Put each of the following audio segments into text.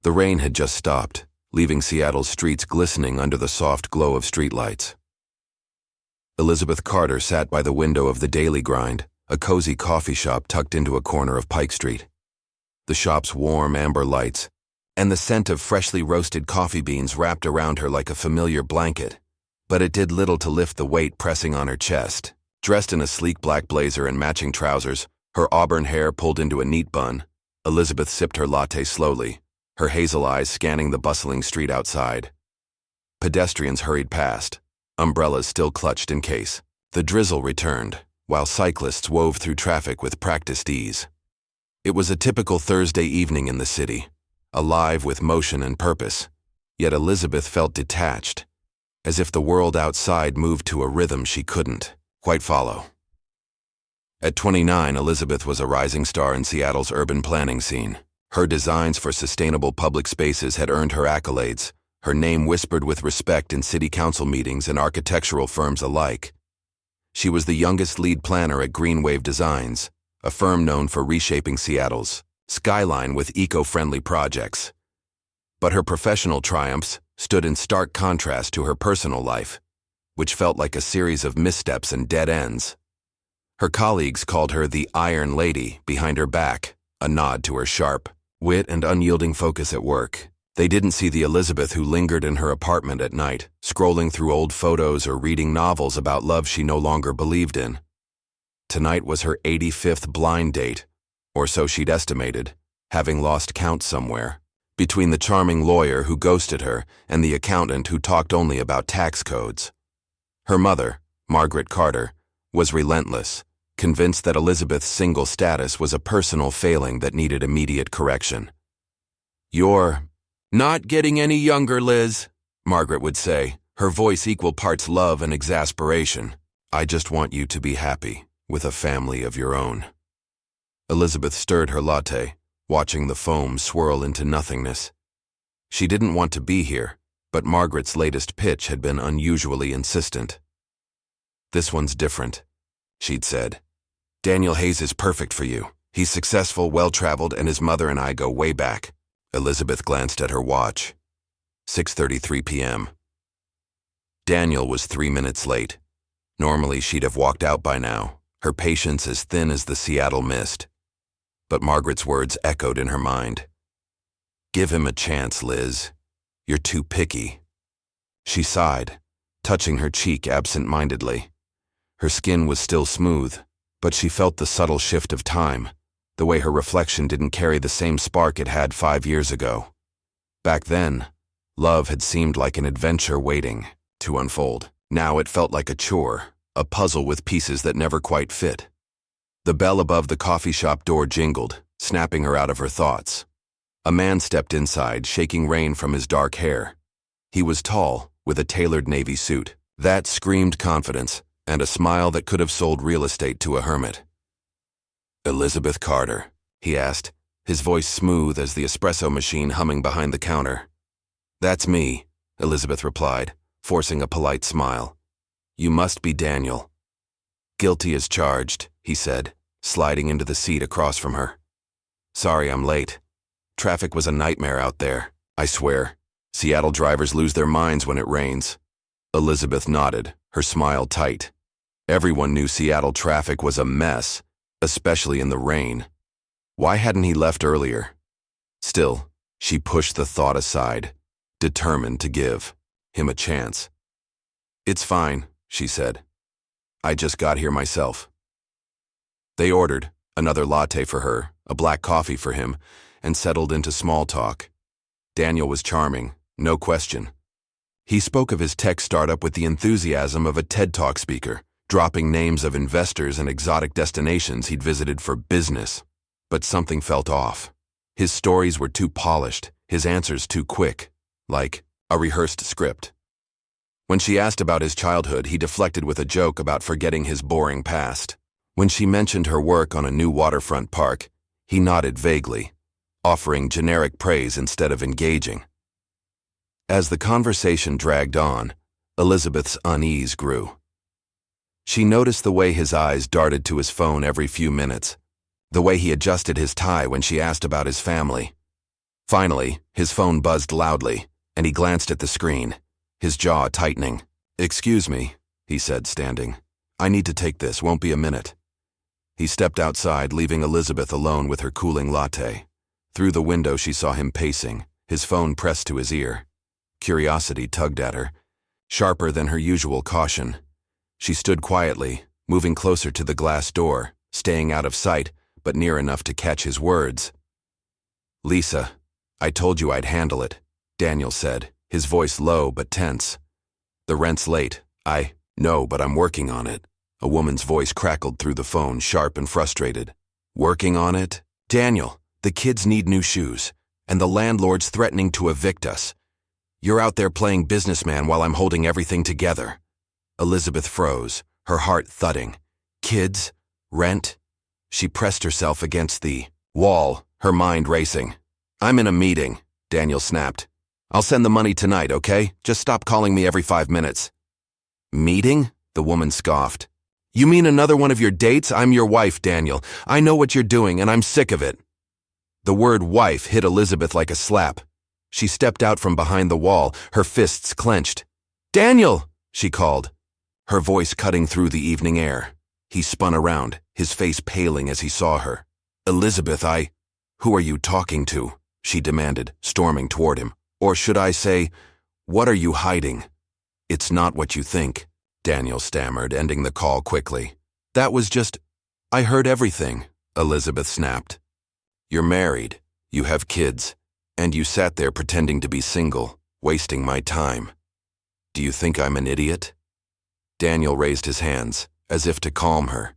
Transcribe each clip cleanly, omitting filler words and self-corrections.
The rain had just stopped, leaving Seattle's streets glistening under the soft glow of streetlights. Elizabeth Carter sat by the window of the Daily Grind, a cozy coffee shop tucked into a corner of Pike Street. The shop's warm amber lights and the scent of freshly roasted coffee beans wrapped around her like a familiar blanket, but it did little to lift the weight pressing on her chest. Dressed in a sleek black blazer and matching trousers, her auburn hair pulled into a neat bun, Elizabeth sipped her latte slowly, her hazel eyes scanning the bustling street outside. Pedestrians hurried past, umbrellas still clutched in case. The drizzle returned, while cyclists wove through traffic with practiced ease. It was a typical Thursday evening in the city, alive with motion and purpose, yet Elizabeth felt detached, as if the world outside moved to a rhythm she couldn't quite follow. At 29, Elizabeth was a rising star in Seattle's urban planning scene. Her designs for sustainable public spaces had earned her accolades, her name whispered with respect in city council meetings and architectural firms alike. She was the youngest lead planner at Green Wave Designs, a firm known for reshaping Seattle's skyline with eco-friendly projects. But her professional triumphs stood in stark contrast to her personal life, which felt like a series of missteps and dead ends. Her colleagues called her the Iron Lady behind her back, a nod to her sharp wit and unyielding focus at work. They didn't see the Elizabeth who lingered in her apartment at night, scrolling through old photos or reading novels about love she no longer believed in. Tonight was her 85th blind date, or so she'd estimated, having lost count somewhere, between the charming lawyer who ghosted her and the accountant who talked only about tax codes. Her mother, Margaret Carter, was relentless, convinced that Elizabeth's single status was a personal failing that needed immediate correction. "You're not getting any younger, Liz," Margaret would say, her voice equal parts love and exasperation. "I just want you to be happy, with a family of your own." Elizabeth stirred her latte, watching the foam swirl into nothingness. She didn't want to be here, but Margaret's latest pitch had been unusually insistent. "This one's different," she'd said. "Daniel Hayes is perfect for you. He's successful, well-traveled, and his mother and I go way back." Elizabeth glanced at her watch. 6:33 p.m. Daniel was 3 minutes late. Normally she'd have walked out by now, her patience as thin as the Seattle mist. But Margaret's words echoed in her mind. "Give him a chance, Liz. You're too picky." She sighed, touching her cheek absent-mindedly. Her skin was still smooth, but she felt the subtle shift of time, the way her reflection didn't carry the same spark it had 5 years ago. Back then, love had seemed like an adventure waiting to unfold. Now it felt like a chore, a puzzle with pieces that never quite fit. The bell above the coffee shop door jingled, snapping her out of her thoughts. A man stepped inside, shaking rain from his dark hair. He was tall, with a tailored navy suit. That screamed confidence, and a smile that could have sold real estate to a hermit. "Elizabeth Carter?" he asked, his voice smooth as the espresso machine humming behind the counter. "That's me," Elizabeth replied, forcing a polite smile. "You must be Daniel." "Guilty as charged," he said, sliding into the seat across from her. "Sorry I'm late. Traffic was a nightmare out there, I swear. Seattle drivers lose their minds when it rains." Elizabeth nodded, her smile tight. Everyone knew Seattle traffic was a mess, especially in the rain. Why hadn't he left earlier? Still, she pushed the thought aside, determined to give him a chance. "It's fine," she said. "I just got here myself." They ordered, another latte for her, a black coffee for him, and settled into small talk. Daniel was charming, no question. He spoke of his tech startup with the enthusiasm of a TED Talk speaker, dropping names of investors and exotic destinations he'd visited for business. But something felt off. His stories were too polished, his answers too quick, like a rehearsed script. When she asked about his childhood, he deflected with a joke about forgetting his boring past. When she mentioned her work on a new waterfront park, he nodded vaguely, offering generic praise instead of engaging. As the conversation dragged on, Elizabeth's unease grew. She noticed the way his eyes darted to his phone every few minutes, the way he adjusted his tie when she asked about his family. Finally, his phone buzzed loudly, and he glanced at the screen, his jaw tightening. "Excuse me," he said, standing. "I need to take this, won't be a minute." He stepped outside, leaving Elizabeth alone with her cooling latte. Through the window she saw him pacing, his phone pressed to his ear. Curiosity tugged at her, sharper than her usual caution. She stood quietly, moving closer to the glass door, staying out of sight, but near enough to catch his words. "Lisa, I told you I'd handle it," Daniel said, his voice low but tense. "The rent's late. I know, but I'm working on it." A woman's voice crackled through the phone, sharp and frustrated. "Working on it? Daniel, the kids need new shoes, and the landlord's threatening to evict us. You're out there playing businessman while I'm holding everything together." Elizabeth froze, her heart thudding. Kids? Rent? She pressed herself against the wall, her mind racing. "I'm in a meeting," Daniel snapped. "I'll send the money tonight, okay? Just stop calling me every 5 minutes. "Meeting?" the woman scoffed. "You mean another one of your dates? I'm your wife, Daniel. I know what you're doing, and I'm sick of it." The word wife hit Elizabeth like a slap. She stepped out from behind the wall, her fists clenched. "Daniel!" she called, her voice cutting through the evening air. He spun around, his face paling as he saw her. "Elizabeth, Who are you talking to?" she demanded, storming toward him. "Or should I say, what are you hiding?" "It's not what you think," Daniel stammered, ending the call quickly. "That was just... I heard everything," Elizabeth snapped. "You're married, you have kids, and you sat there pretending to be single, wasting my time. Do you think I'm an idiot?" Daniel raised his hands, as if to calm her.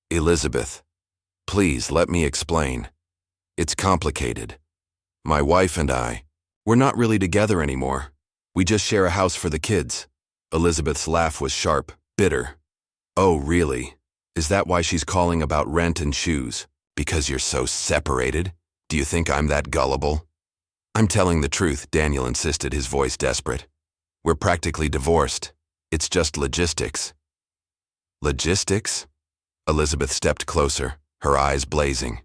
"Elizabeth, please let me explain. It's complicated. My wife and we're not really together anymore. We just share a house for the kids." Elizabeth's laugh was sharp, bitter. "Oh, really? Is that why she's calling about rent and shoes? Because you're so separated? Do you think I'm that gullible?" "I'm telling the truth," Daniel insisted, his voice desperate. "We're practically divorced. It's just logistics." "Logistics?" Elizabeth stepped closer, her eyes blazing.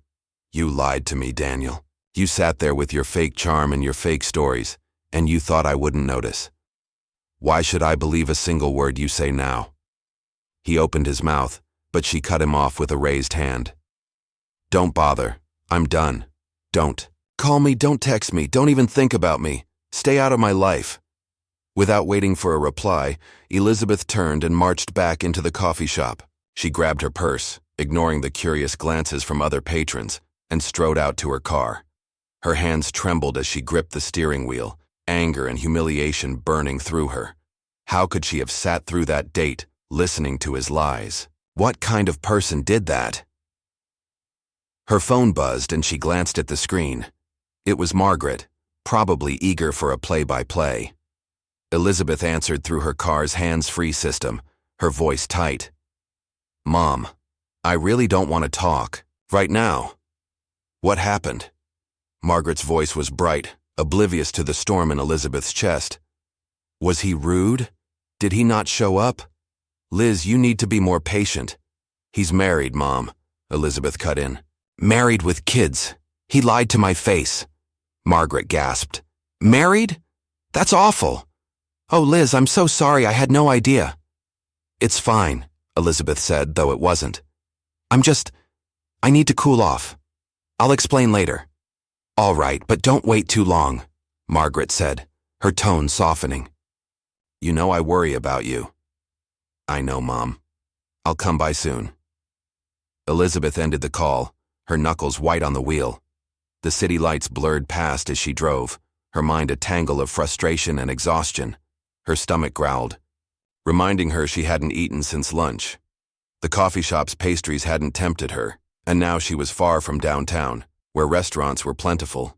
"You lied to me, Daniel. You sat there with your fake charm and your fake stories, and you thought I wouldn't notice. Why should I believe a single word you say now?" He opened his mouth, but she cut him off with a raised hand. "Don't bother. I'm done. Don't call me, don't text me, don't even think about me. Stay out of my life." Without waiting for a reply, Elizabeth turned and marched back into the coffee shop. She grabbed her purse, ignoring the curious glances from other patrons, and strode out to her car. Her hands trembled as she gripped the steering wheel, anger and humiliation burning through her. How could she have sat through that date, listening to his lies? What kind of person did that? Her phone buzzed and she glanced at the screen. It was Margaret, probably eager for a play-by-play. Elizabeth answered through her car's hands-free system, her voice tight. "Mom, I really don't want to talk. Right now." "What happened?" Margaret's voice was bright, oblivious to the storm in Elizabeth's chest. "Was he rude? Did he not show up? Liz, you need to be more patient." "He's married, Mom," Elizabeth cut in. "Married with kids. He lied to my face." Margaret gasped. "Married? That's awful. Oh, Liz, I'm so sorry, I had no idea." "It's fine," Elizabeth said, though it wasn't. I need to cool off. I'll explain later." "All right, but don't wait too long," Margaret said, her tone softening. "You know I worry about you." "I know, Mom. I'll come by soon." Elizabeth ended the call, her knuckles white on the wheel. The city lights blurred past as she drove, her mind a tangle of frustration and exhaustion. Her stomach growled, reminding her she hadn't eaten since lunch. The coffee shop's pastries hadn't tempted her, and now she was far from downtown, where restaurants were plentiful.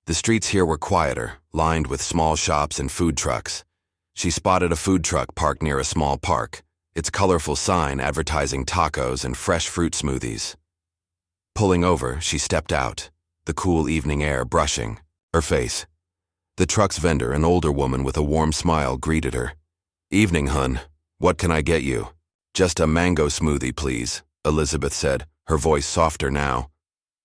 The streets here were quieter, lined with small shops and food trucks. She spotted a food truck parked near a small park, its colorful sign advertising tacos and fresh fruit smoothies. Pulling over, she stepped out, the cool evening air brushing her face. The truck's vendor, an older woman with a warm smile, greeted her. "Evening, hun. What can I get you?" "Just a mango smoothie, please," Elizabeth said, her voice softer now.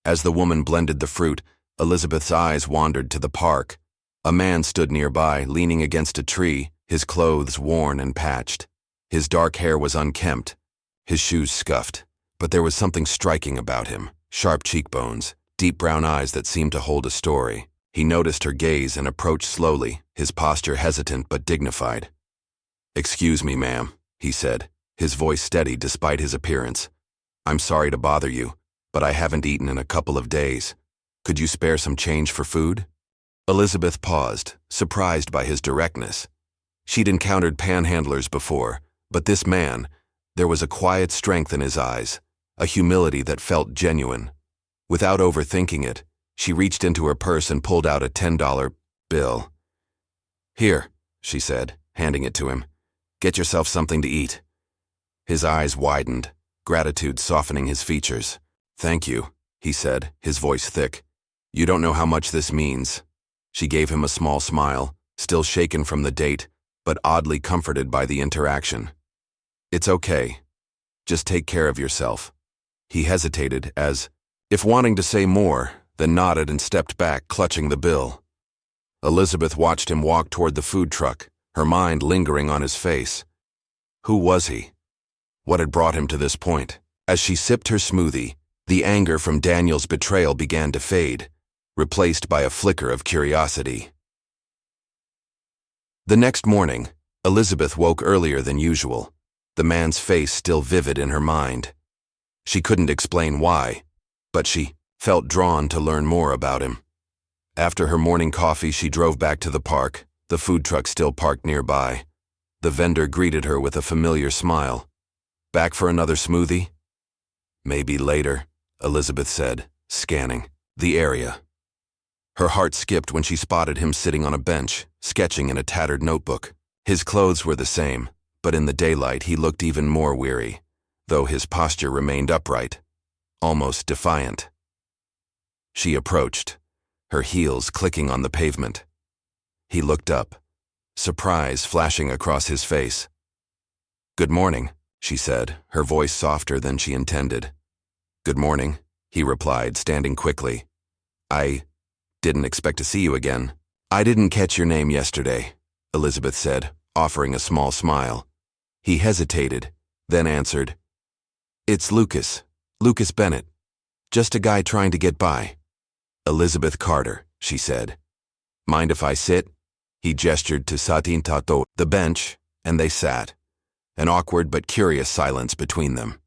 As the woman blended the fruit, Elizabeth's eyes wandered to the park. A man stood nearby, leaning against a tree, his clothes worn and patched. His dark hair was unkempt, his shoes scuffed, but there was something striking about him. Sharp cheekbones, deep brown eyes that seemed to hold a story. He noticed her gaze and approached slowly, his posture hesitant but dignified. "Excuse me, ma'am," he said, his voice steady despite his appearance. "I'm sorry to bother you, but I haven't eaten in a couple of days. Could you spare some change for food?" Elizabeth paused, surprised by his directness. She'd encountered panhandlers before, but this man, there was a quiet strength in his eyes, a humility that felt genuine. Without overthinking it, she reached into her purse and pulled out a $10 bill. "Here," she said, handing it to him. "Get yourself something to eat." His eyes widened, gratitude softening his features. "Thank you," he said, his voice thick. "You don't know how much this means." She gave him a small smile, still shaken from the date, but oddly comforted by the interaction. "It's okay. Just take care of yourself." He hesitated as, if wanting to say more, then nodded and stepped back, clutching the bill. Elizabeth watched him walk toward the food truck, her mind lingering on his face. Who was he? What had brought him to this point? As she sipped her smoothie, the anger from Daniel's betrayal began to fade, replaced by a flicker of curiosity. The next morning, Elizabeth woke earlier than usual, the man's face still vivid in her mind. She couldn't explain why, but she felt drawn to learn more about him. After her morning coffee, she drove back to the park, the food truck still parked nearby. The vendor greeted her with a familiar smile. "Back for another smoothie?" "Maybe later," Elizabeth said, scanning the area. Her heart skipped when she spotted him sitting on a bench, sketching in a tattered notebook. His clothes were the same, but in the daylight he looked even more weary, though his posture remained upright, almost defiant. She approached, her heels clicking on the pavement. He looked up, surprise flashing across his face. "Good morning," she said, her voice softer than she intended. "Good morning," he replied, standing quickly. "I didn't expect to see you again." "I didn't catch your name yesterday," Elizabeth said, offering a small smile. He hesitated, then answered, "It's Lucas Bennett. Just a guy trying to get by." "Elizabeth Carter," she said. "Mind if I sit?" He gestured to Satin Tato, the bench, and they sat, an awkward but curious silence between them.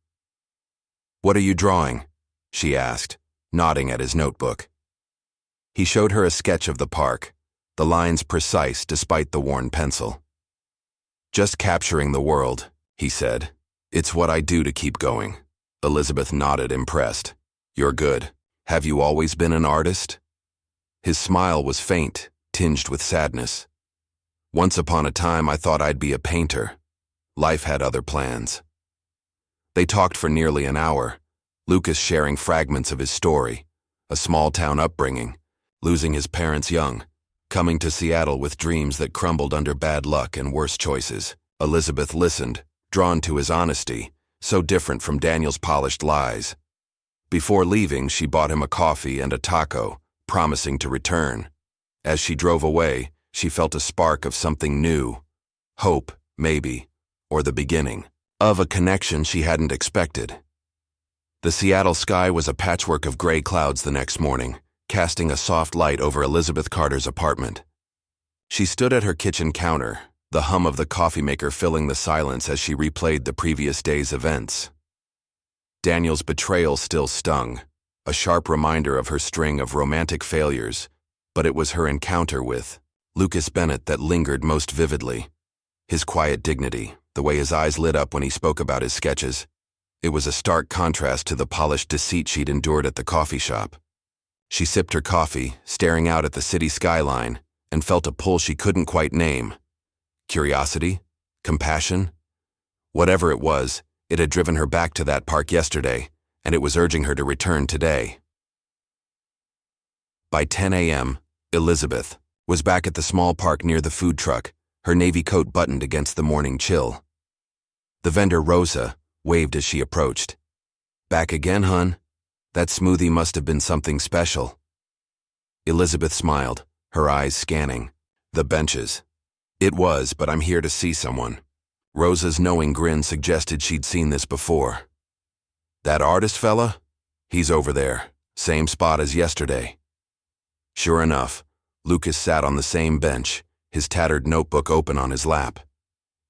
"What are you drawing?" she asked, nodding at his notebook. He showed her a sketch of the park, the lines precise despite the worn pencil. "Just capturing the world," he said. "It's what I do to keep going." Elizabeth nodded, impressed. "You're good. Have you always been an artist?" His smile was faint, tinged with sadness. "Once upon a time I thought I'd be a painter. Life had other plans." They talked for nearly an hour, Lucas sharing fragments of his story, a small-town upbringing, losing his parents young, coming to Seattle with dreams that crumbled under bad luck and worse choices. Elizabeth listened, drawn to his honesty, so different from Daniel's polished lies. Before leaving, she bought him a coffee and a taco, promising to return. As she drove away, she felt a spark of something new. Hope, maybe, or the beginning of a connection she hadn't expected. The Seattle sky was a patchwork of gray clouds the next morning, casting a soft light over Elizabeth Carter's apartment. She stood at her kitchen counter, the hum of the coffee maker filling the silence as she replayed the previous day's events. Daniel's betrayal still stung, a sharp reminder of her string of romantic failures, but it was her encounter with Lucas Bennett that lingered most vividly. His quiet dignity, the way his eyes lit up when he spoke about his sketches. It was a stark contrast to the polished deceit she'd endured at the coffee shop. She sipped her coffee, staring out at the city skyline, and felt a pull she couldn't quite name. Curiosity? Compassion? Whatever it was, it had driven her back to that park yesterday, and it was urging her to return today. By 10 a.m., Elizabeth was back at the small park near the food truck, her navy coat buttoned against the morning chill. The vendor, Rosa, waved as she approached. "Back again, hun? That smoothie must have been something special." Elizabeth smiled, her eyes scanning. The benches. It was, but I'm here to see someone. Rosa's knowing grin suggested she'd seen this before. That artist fella? He's over there, same spot as yesterday. Sure enough, Lucas sat on the same bench, his tattered notebook open on his lap.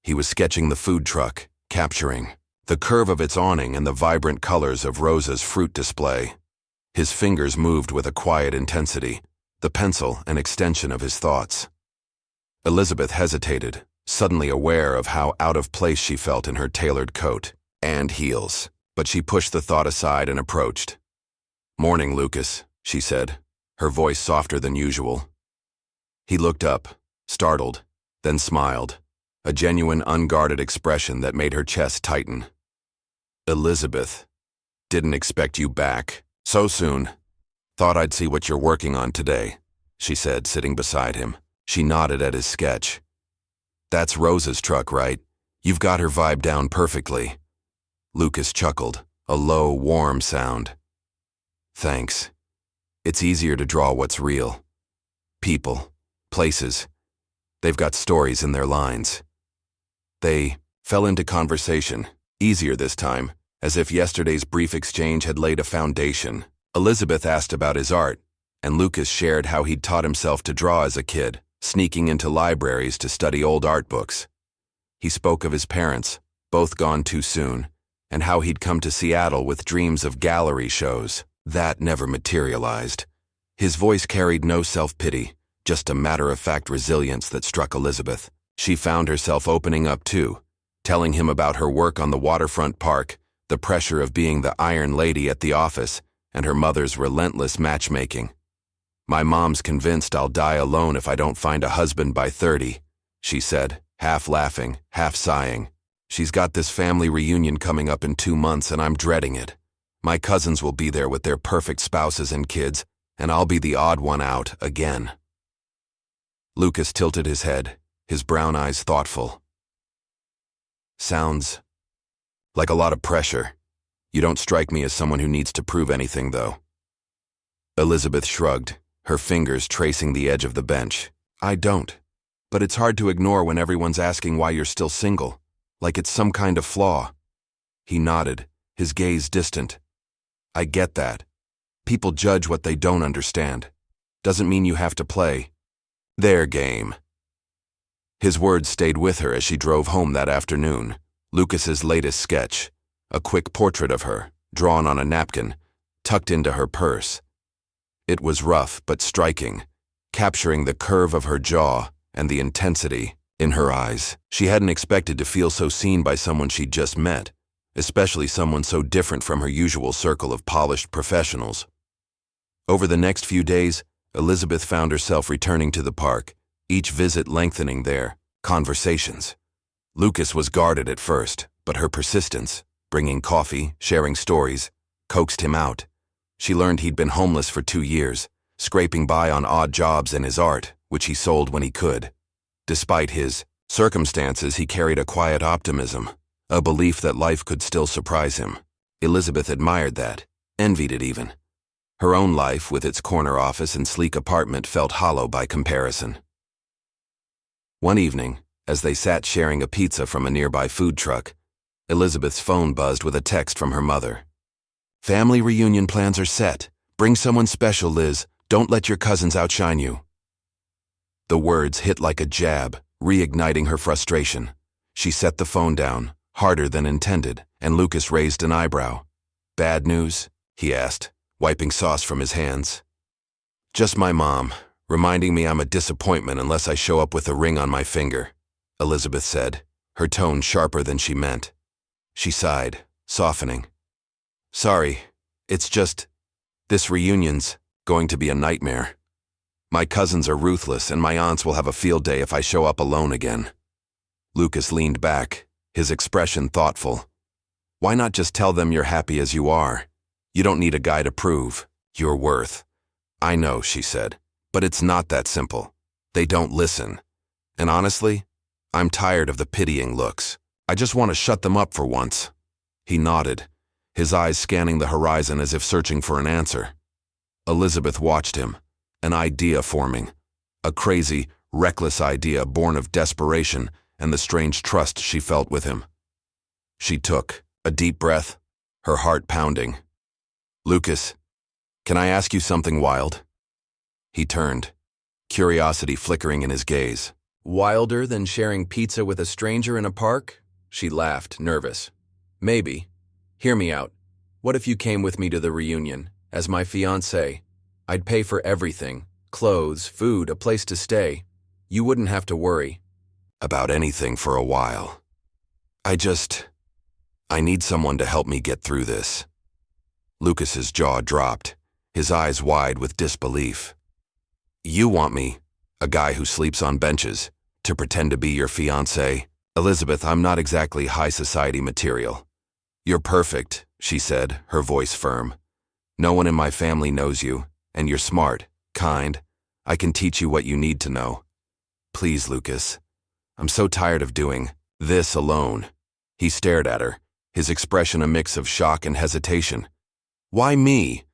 He was sketching the food truck, capturing the curve of its awning and the vibrant colors of Rosa's fruit display. His fingers moved with a quiet intensity, the pencil an extension of his thoughts. Elizabeth hesitated, suddenly aware of how out of place she felt in her tailored coat and heels, but she pushed the thought aside and approached. "Morning, Lucas," she said, her voice softer than usual. He looked up, startled, then smiled, a genuine, unguarded expression that made her chest tighten. "Elizabeth, didn't expect you back so soon. Thought I'd see what you're working on today," she said, sitting beside him. She nodded at his sketch. "That's Rosa's truck, right? You've got her vibe down perfectly." Lucas chuckled, a low, warm sound. "Thanks. It's easier to draw what's real. People, places, they've got stories in their lines." They fell into conversation, easier this time, as if yesterday's brief exchange had laid a foundation. Elizabeth asked about his art, and Lucas shared how he'd taught himself to draw as a kid, sneaking into libraries to study old art books. He spoke of his parents, both gone too soon, and how he'd come to Seattle with dreams of gallery shows. That never materialized. His voice carried no self-pity, just a matter-of-fact resilience that struck Elizabeth. She found herself opening up too, telling him about her work on the waterfront park, the pressure of being the iron lady at the office, and her mother's relentless matchmaking. "My mom's convinced I'll die alone if I don't find a husband by 30, she said, half laughing, half sighing. "She's got this family reunion coming up in 2 months and I'm dreading it. My cousins will be there with their perfect spouses and kids, and I'll be the odd one out again." Lucas tilted his head, his brown eyes thoughtful. "Sounds like a lot of pressure. You don't strike me as someone who needs to prove anything, though." Elizabeth shrugged, her fingers tracing the edge of the bench. "I don't. But it's hard to ignore when everyone's asking why you're still single, like it's some kind of flaw." He nodded, his gaze distant. "I get that. People judge what they don't understand. Doesn't mean you have to play their game." His words stayed with her as she drove home that afternoon. Lucas's latest sketch, a quick portrait of her, drawn on a napkin, tucked into her purse. It was rough but striking, capturing the curve of her jaw and the intensity in her eyes. She hadn't expected to feel so seen by someone she'd just met, especially someone so different from her usual circle of polished professionals. Over the next few days, Elizabeth found herself returning to the park, each visit lengthening their conversations. Lucas was guarded at first, but her persistence, bringing coffee, sharing stories, coaxed him out. She learned he'd been homeless for 2 years, scraping by on odd jobs and his art, which he sold when he could. Despite his circumstances, he carried a quiet optimism, a belief that life could still surprise him. Elizabeth admired that, envied it even. Her own life, with its corner office and sleek apartment, felt hollow by comparison. One evening, as they sat sharing a pizza from a nearby food truck, Elizabeth's phone buzzed with a text from her mother. "Family reunion plans are set. Bring someone special, Liz. Don't let your cousins outshine you." The words hit like a jab, reigniting her frustration. She set the phone down, harder than intended, and Lucas raised an eyebrow. "Bad news?" he asked, wiping sauce from his hands. "Just my mom, reminding me I'm a disappointment unless I show up with a ring on my finger," Elizabeth said, her tone sharper than she meant. She sighed, softening. "Sorry, it's just, this reunion's going to be a nightmare. My cousins are ruthless and my aunts will have a field day if I show up alone again." Lucas leaned back, his expression thoughtful. "Why not just tell them you're happy as you are? You don't need a guy to prove your worth." "I know," she said, "but it's not that simple. They don't listen. And honestly, I'm tired of the pitying looks. I just want to shut them up for once." He nodded, his eyes scanning the horizon as if searching for an answer. Elizabeth watched him, an idea forming. A crazy, reckless idea born of desperation and the strange trust she felt with him. She took a deep breath, her heart pounding. "Lucas, can I ask you something wild?" He turned, curiosity flickering in his gaze. "Wilder than sharing pizza with a stranger in a park?" She laughed, nervous. "Maybe. Hear me out. What if you came with me to the reunion, as my fiancé? I'd pay for everything, clothes, food, a place to stay. You wouldn't have to worry about anything for a while. I need someone to help me get through this." Lucas's jaw dropped, his eyes wide with disbelief. "You want me, a guy who sleeps on benches, to pretend to be your fiancé? Elizabeth, I'm not exactly high society material." "You're perfect," she said, her voice firm. "No one in my family knows you, and you're smart, kind. I can teach you what you need to know. Please, Lucas. I'm so tired of doing this alone." He stared at her, his expression a mix of shock and hesitation. "Why me?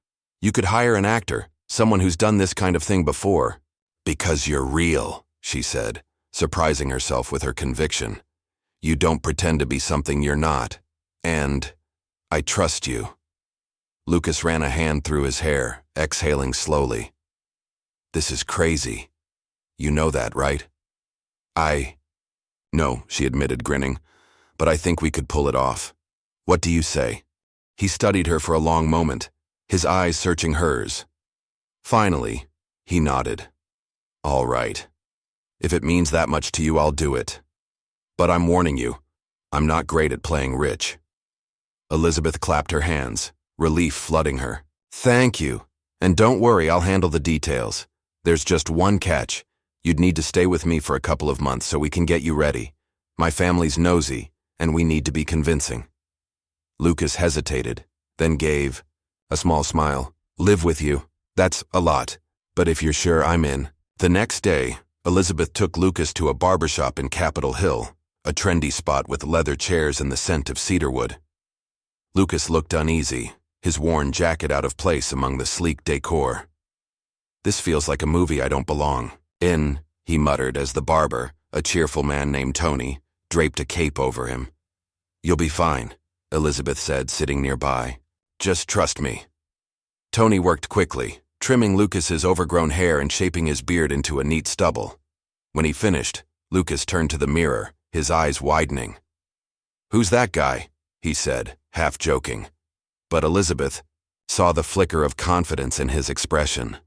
You could hire an actor, someone who's done this kind of thing before." "Because you're real," she said, surprising herself with her conviction. "You don't pretend to be something you're not. And I trust you." Lucas ran a hand through his hair, exhaling slowly. "This is crazy. You know that, right?" No, she admitted, grinning, "but I think we could pull it off. What do you say?" He studied her for a long moment, his eyes searching hers. Finally, he nodded. "All right. If it means that much to you, I'll do it. But I'm warning you, I'm not great at playing rich." Elizabeth clapped her hands, relief flooding her. "Thank you. And don't worry, I'll handle the details. There's just one catch. You'd need to stay with me for a couple of months so we can get you ready. My family's nosy, and we need to be convincing." Lucas hesitated, then gave a small smile. "Live with you. That's a lot. But if you're sure, I'm in." The next day, Elizabeth took Lucas to a barbershop in Capitol Hill, a trendy spot with leather chairs and the scent of cedarwood. Lucas looked uneasy, his worn jacket out of place among the sleek decor. "This feels like a movie I don't belong in," he muttered as the barber, a cheerful man named Tony, draped a cape over him. "You'll be fine," Elizabeth said, sitting nearby. "Just trust me." Tony worked quickly, trimming Lucas's overgrown hair and shaping his beard into a neat stubble. When he finished, Lucas turned to the mirror, his eyes widening. "Who's that guy?" he said, half joking. But Elizabeth saw the flicker of confidence in his expression.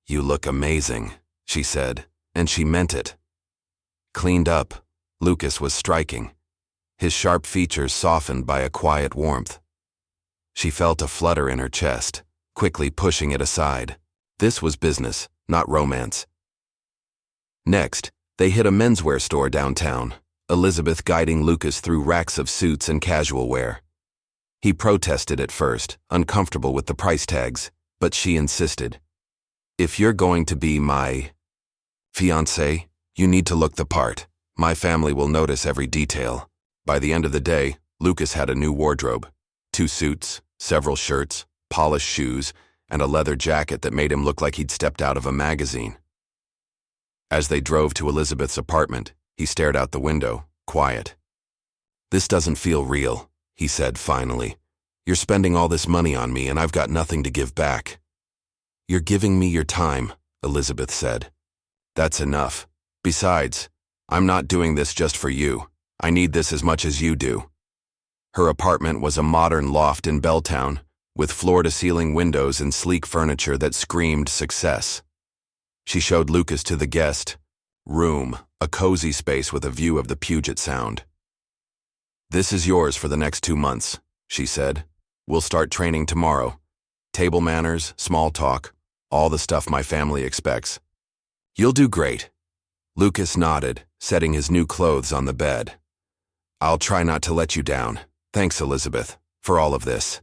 "You look amazing," she said, and she meant it. Cleaned up, Lucas was striking, his sharp features softened by a quiet warmth. She felt a flutter in her chest, quickly pushing it aside. This was business, not romance. Next, they hit a menswear store downtown, Elizabeth guiding Lucas through racks of suits and casual wear. He protested at first, uncomfortable with the price tags, but she insisted. "If you're going to be my fiancé, you need to look the part. My family will notice every detail." By the end of the day, Lucas had a new wardrobe. 2 suits, several shirts, polished shoes, and a leather jacket that made him look like he'd stepped out of a magazine. As they drove to Elizabeth's apartment, he stared out the window, quiet. "This doesn't feel real," he said finally. "You're spending all this money on me and I've got nothing to give back." "You're giving me your time," Elizabeth said. "That's enough. Besides, I'm not doing this just for you. I need this as much as you do." Her apartment was a modern loft in Belltown, with floor-to-ceiling windows and sleek furniture that screamed success. She showed Lucas to the guest room, a cozy space with a view of the Puget Sound. "This is yours for the next 2 months," she said. "We'll start training tomorrow. Table manners, small talk, all the stuff my family expects. You'll do great." Lucas nodded, setting his new clothes on the bed. "I'll try not to let you down. Thanks, Elizabeth, for all of this."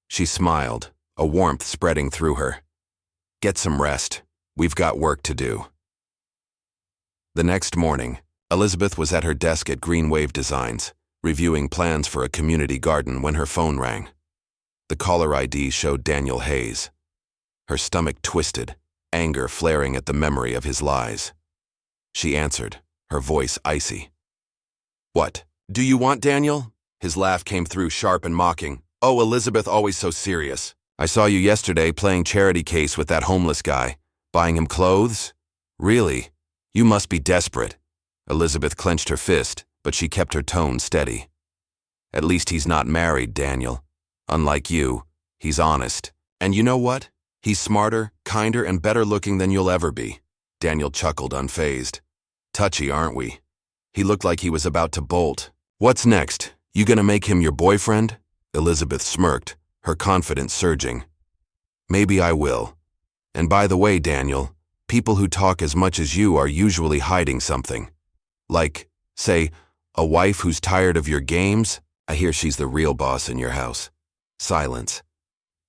She smiled, a warmth spreading through her. "Get some rest. We've got work to do." The next morning, Elizabeth was at her desk at Green Wave Designs, reviewing plans for a community garden when her phone rang. The caller ID showed Daniel Hayes. Her stomach twisted, anger flaring at the memory of his lies. She answered, her voice icy. "What? Do you want Daniel?" His laugh came through sharp and mocking. "Oh, Elizabeth, always so serious. I saw you yesterday playing charity case with that homeless guy, buying him clothes? Really? You must be desperate." Elizabeth clenched her fist, but she kept her tone steady. "At least he's not married, Daniel. Unlike you, he's honest. And you know what? He's smarter, kinder, and better looking than you'll ever be." Daniel chuckled, unfazed. "Touchy, aren't we?" He looked like he was about to bolt. "What's next? You gonna make him your boyfriend?" Elizabeth smirked, her confidence surging. "Maybe I will. And by the way, Daniel, people who talk as much as you are usually hiding something. Like, say, a wife who's tired of your games. I hear she's the real boss in your house." Silence.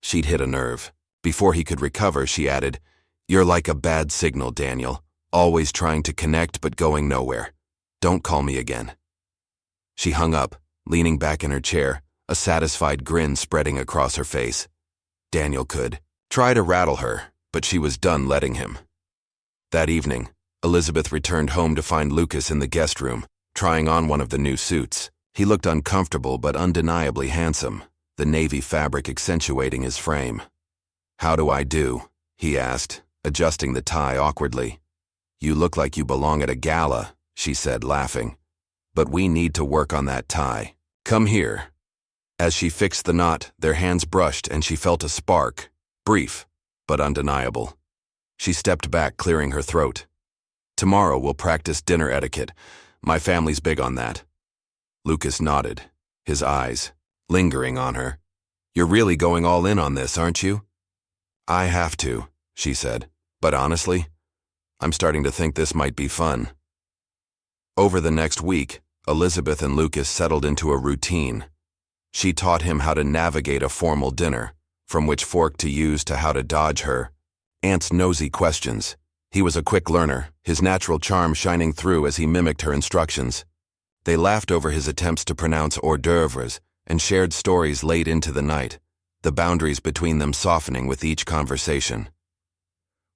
She'd hit a nerve. Before he could recover, she added, "You're like a bad signal, Daniel. Always trying to connect but going nowhere. Don't call me again." She hung up, leaning back in her chair, a satisfied grin spreading across her face. Daniel could try to rattle her, but she was done letting him. That evening, Elizabeth returned home to find Lucas in the guest room, trying on one of the new suits. He looked uncomfortable but undeniably handsome, the navy fabric accentuating his frame. "How do I do?" he asked, adjusting the tie awkwardly. "You look like you belong at a gala," she said, laughing. "But we need to work on that tie. Come here." As she fixed the knot, their hands brushed and she felt a spark, brief, but undeniable. She stepped back, clearing her throat. "Tomorrow we'll practice dinner etiquette. My family's big on that." Lucas nodded, his eyes lingering on her. "You're really going all in on this, aren't you?" "I have to," she said. "But honestly, I'm starting to think this might be fun." Over the next week, Elizabeth and Lucas settled into a routine. She taught him how to navigate a formal dinner, from which fork to use to how to dodge her aunt's nosy questions. He was a quick learner, his natural charm shining through as he mimicked her instructions. They laughed over his attempts to pronounce hors d'oeuvres and shared stories late into the night, the boundaries between them softening with each conversation.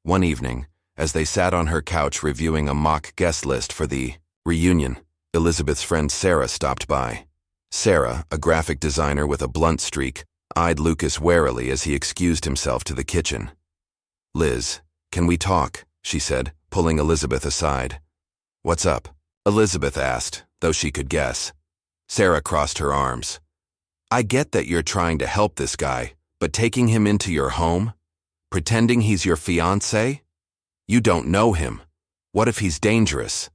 One evening, as they sat on her couch reviewing a mock guest list for the reunion, Elizabeth's friend Sarah stopped by. Sarah, a graphic designer with a blunt streak, eyed Lucas warily as he excused himself to the kitchen. "Liz, can we talk?" she said, pulling Elizabeth aside. "What's up?" Elizabeth asked, though she could guess. Sarah crossed her arms. "I get that you're trying to help this guy, but taking him into your home? Pretending he's your fiancé? You don't know him. What if he's dangerous?"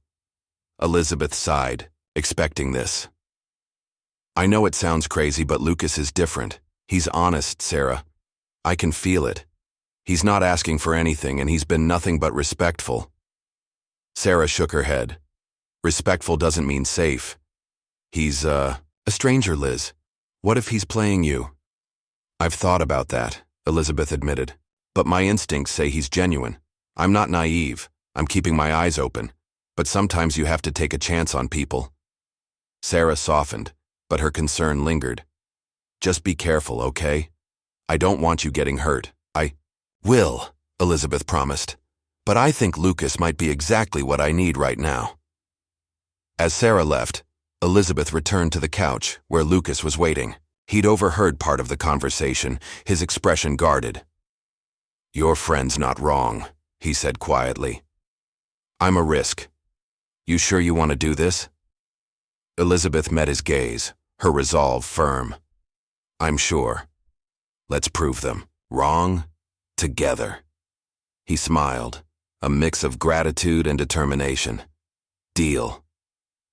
Elizabeth sighed, expecting this. "I know it sounds crazy, but Lucas is different. He's honest, Sarah. I can feel it. He's not asking for anything, and he's been nothing but respectful." Sarah shook her head. "Respectful doesn't mean safe. He's, a stranger, Liz. What if he's playing you?" "I've thought about that," Elizabeth admitted. "But my instincts say he's genuine. I'm not naive. I'm keeping my eyes open. But sometimes you have to take a chance on people." Sarah softened, but her concern lingered. "Just be careful, okay? I don't want you getting hurt. I will," Elizabeth promised. "But I think Lucas might be exactly what I need right now." As Sarah left, Elizabeth returned to the couch where Lucas was waiting. He'd overheard part of the conversation, his expression guarded. "Your friend's not wrong," he said quietly. "I'm a risk. You sure you want to do this?" Elizabeth met his gaze, her resolve firm. "I'm sure. Let's prove them wrong together." He smiled, a mix of gratitude and determination. Deal.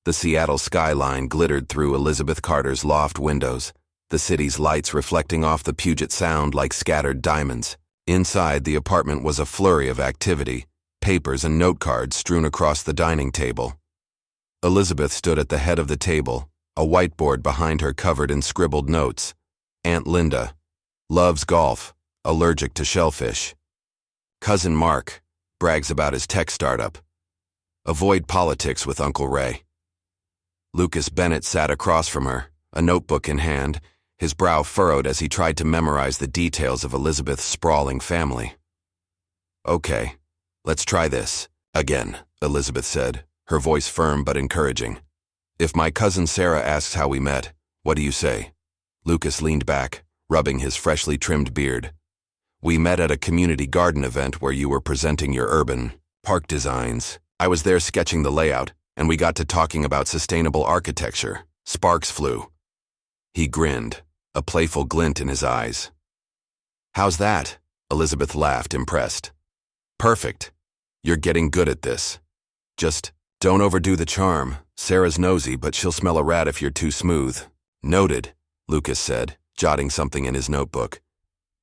The Seattle skyline glittered through Elizabeth Carter's loft windows, the city's lights reflecting off the Puget Sound like scattered diamonds. Inside, the apartment was a flurry of activity, papers and note cards strewn across the dining table. Elizabeth stood at the head of the table, a whiteboard behind her covered in scribbled notes. Aunt Linda, loves golf, allergic to shellfish. Cousin Mark, brags about his tech startup. Avoid politics with Uncle Ray. Lucas Bennett sat across from her, a notebook in hand, his brow furrowed as he tried to memorize the details of Elizabeth's sprawling family. Okay, let's try this. Again, Elizabeth said, her voice firm but encouraging. If my cousin Sarah asks how we met, what do you say? Lucas leaned back, rubbing his freshly trimmed beard. We met at a community garden event where you were presenting your urban park designs. I was there sketching the layout, and we got to talking about sustainable architecture. Sparks flew. He grinned, a playful glint in his eyes. How's that? Elizabeth laughed, impressed. Perfect. You're getting good at this. Just don't overdo the charm. Sarah's nosy, but she'll smell a rat if you're too smooth. Noted, Lucas said, jotting something in his notebook.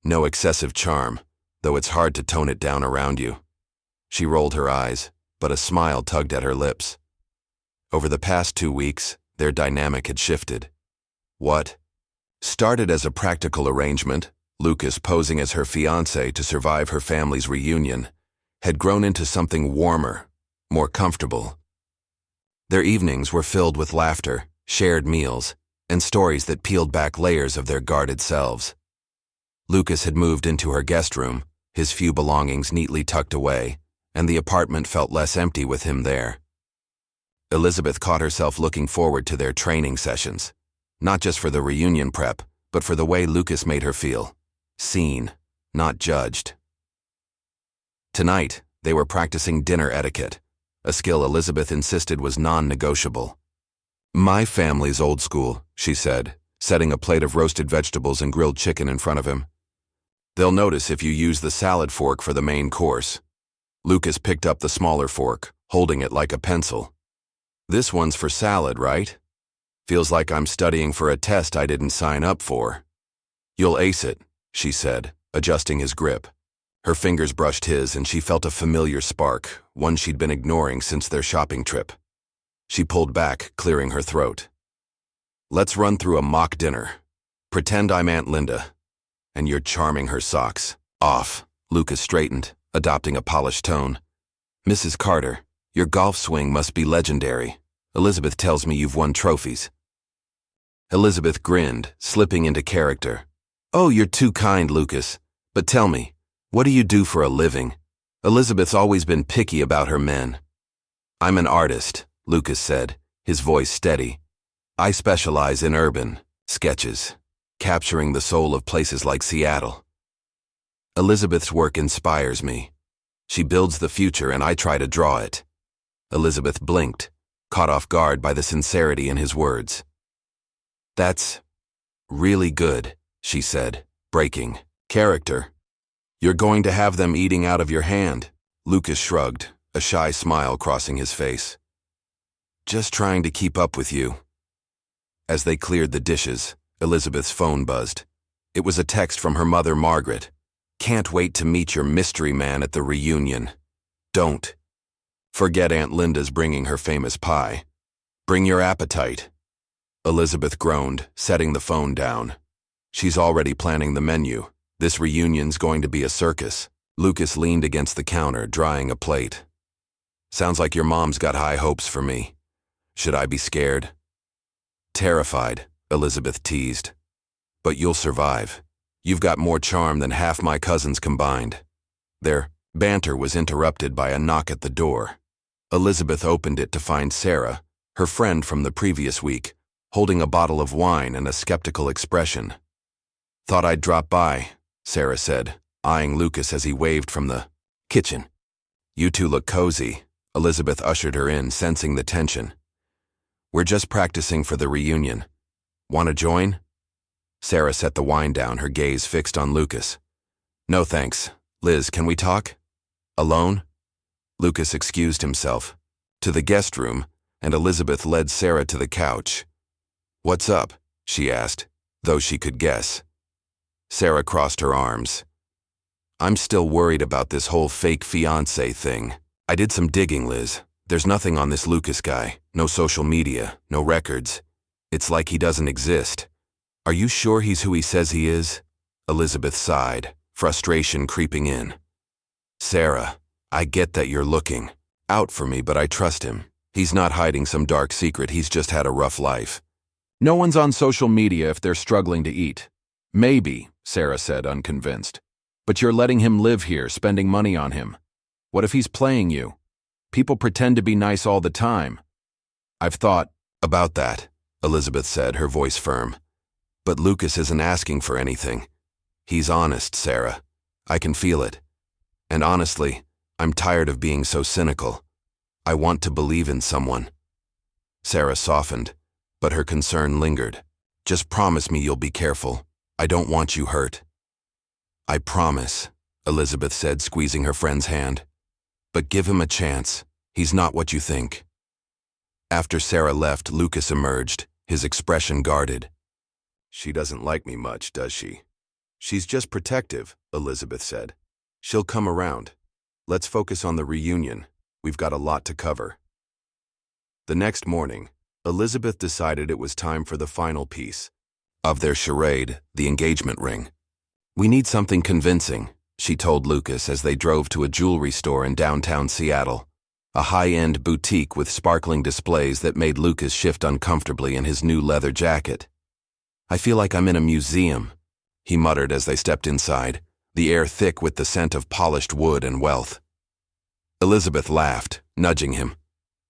No excessive charm, though it's hard to tone it down around you. She rolled her eyes, but a smile tugged at her lips. Over the past 2 weeks, their dynamic had shifted. What? Started as a practical arrangement, Lucas posing as her fiancé to survive her family's reunion, had grown into something warmer, more comfortable. Their evenings were filled with laughter, shared meals, and stories that peeled back layers of their guarded selves. Lucas had moved into her guest room, his few belongings neatly tucked away, and the apartment felt less empty with him there. Elizabeth caught herself looking forward to their training sessions, not just for the reunion prep, but for the way Lucas made her feel. Seen, not judged. Tonight, they were practicing dinner etiquette, a skill Elizabeth insisted was non-negotiable. My family's old school, she said, setting a plate of roasted vegetables and grilled chicken in front of him. They'll notice if you use the salad fork for the main course. Lucas picked up the smaller fork, holding it like a pencil. This one's for salad, right? Feels like I'm studying for a test I didn't sign up for. You'll ace it, she said, adjusting his grip. Her fingers brushed his and she felt a familiar spark, one she'd been ignoring since their shopping trip. She pulled back, clearing her throat. Let's run through a mock dinner. Pretend I'm Aunt Linda, and you're charming her socks off. Lucas straightened, adopting a polished tone. Mrs. Carter, your golf swing must be legendary. Elizabeth tells me you've won trophies. Elizabeth grinned, slipping into character. Oh, you're too kind, Lucas. But tell me, what do you do for a living? Elizabeth's always been picky about her men. I'm an artist, Lucas said, his voice steady. I specialize in urban sketches, capturing the soul of places like Seattle. Elizabeth's work inspires me. She builds the future and I try to draw it. Elizabeth blinked, caught off guard by the sincerity in his words. That's really good, she said, breaking character. You're going to have them eating out of your hand. Lucas shrugged, a shy smile crossing his face. Just trying to keep up with you. As they cleared the dishes, Elizabeth's phone buzzed. It was a text from her mother, Margaret. Can't wait to meet your mystery man at the reunion. Don't. Forget Aunt Linda's bringing her famous pie. Bring your appetite. Elizabeth groaned, setting the phone down. She's already planning the menu. This reunion's going to be a circus. Lucas leaned against the counter, drying a plate. Sounds like your mom's got high hopes for me. Should I be scared? Terrified, Elizabeth teased. But you'll survive. You've got more charm than half my cousins combined. Their banter was interrupted by a knock at the door. Elizabeth opened it to find Sarah, her friend from the previous week, holding a bottle of wine and a skeptical expression. Thought I'd drop by, Sarah said, eyeing Lucas as he waved from the kitchen. You two look cozy, Elizabeth ushered her in, sensing the tension. We're just practicing for the reunion. Want to join? Sarah set the wine down, her gaze fixed on Lucas. No thanks. Liz, can we talk? Alone? Lucas excused himself. To the guest room, and Elizabeth led Sarah to the couch. What's up? She asked, though she could guess. Sarah crossed her arms. I'm still worried about this whole fake fiancé thing. I did some digging, Liz. There's nothing on this Lucas guy. No social media, no records. It's like he doesn't exist. Are you sure he's who he says he is? Elizabeth sighed, frustration creeping in. Sarah, I get that you're looking out for me, but I trust him. He's not hiding some dark secret, he's just had a rough life. No one's on social media if they're struggling to eat. Maybe, Sarah said, unconvinced. But you're letting him live here, spending money on him. What if he's playing you? People pretend to be nice all the time. I've thought about that, Elizabeth said, her voice firm. But Lucas isn't asking for anything. He's honest, Sarah. I can feel it. And honestly, I'm tired of being so cynical. I want to believe in someone. Sarah softened, but her concern lingered. Just promise me you'll be careful. I don't want you hurt. I promise, Elizabeth said, squeezing her friend's hand. But give him a chance. He's not what you think. After Sarah left, Lucas emerged, his expression guarded. She doesn't like me much, does she? She's just protective, Elizabeth said. She'll come around. Let's focus on the reunion. We've got a lot to cover. The next morning, Elizabeth decided it was time for the final piece of their charade, the engagement ring. We need something convincing, she told Lucas as they drove to a jewelry store in downtown Seattle, a high-end boutique with sparkling displays that made Lucas shift uncomfortably in his new leather jacket. I feel like I'm in a museum, he muttered as they stepped inside, the air thick with the scent of polished wood and wealth. Elizabeth laughed, nudging him.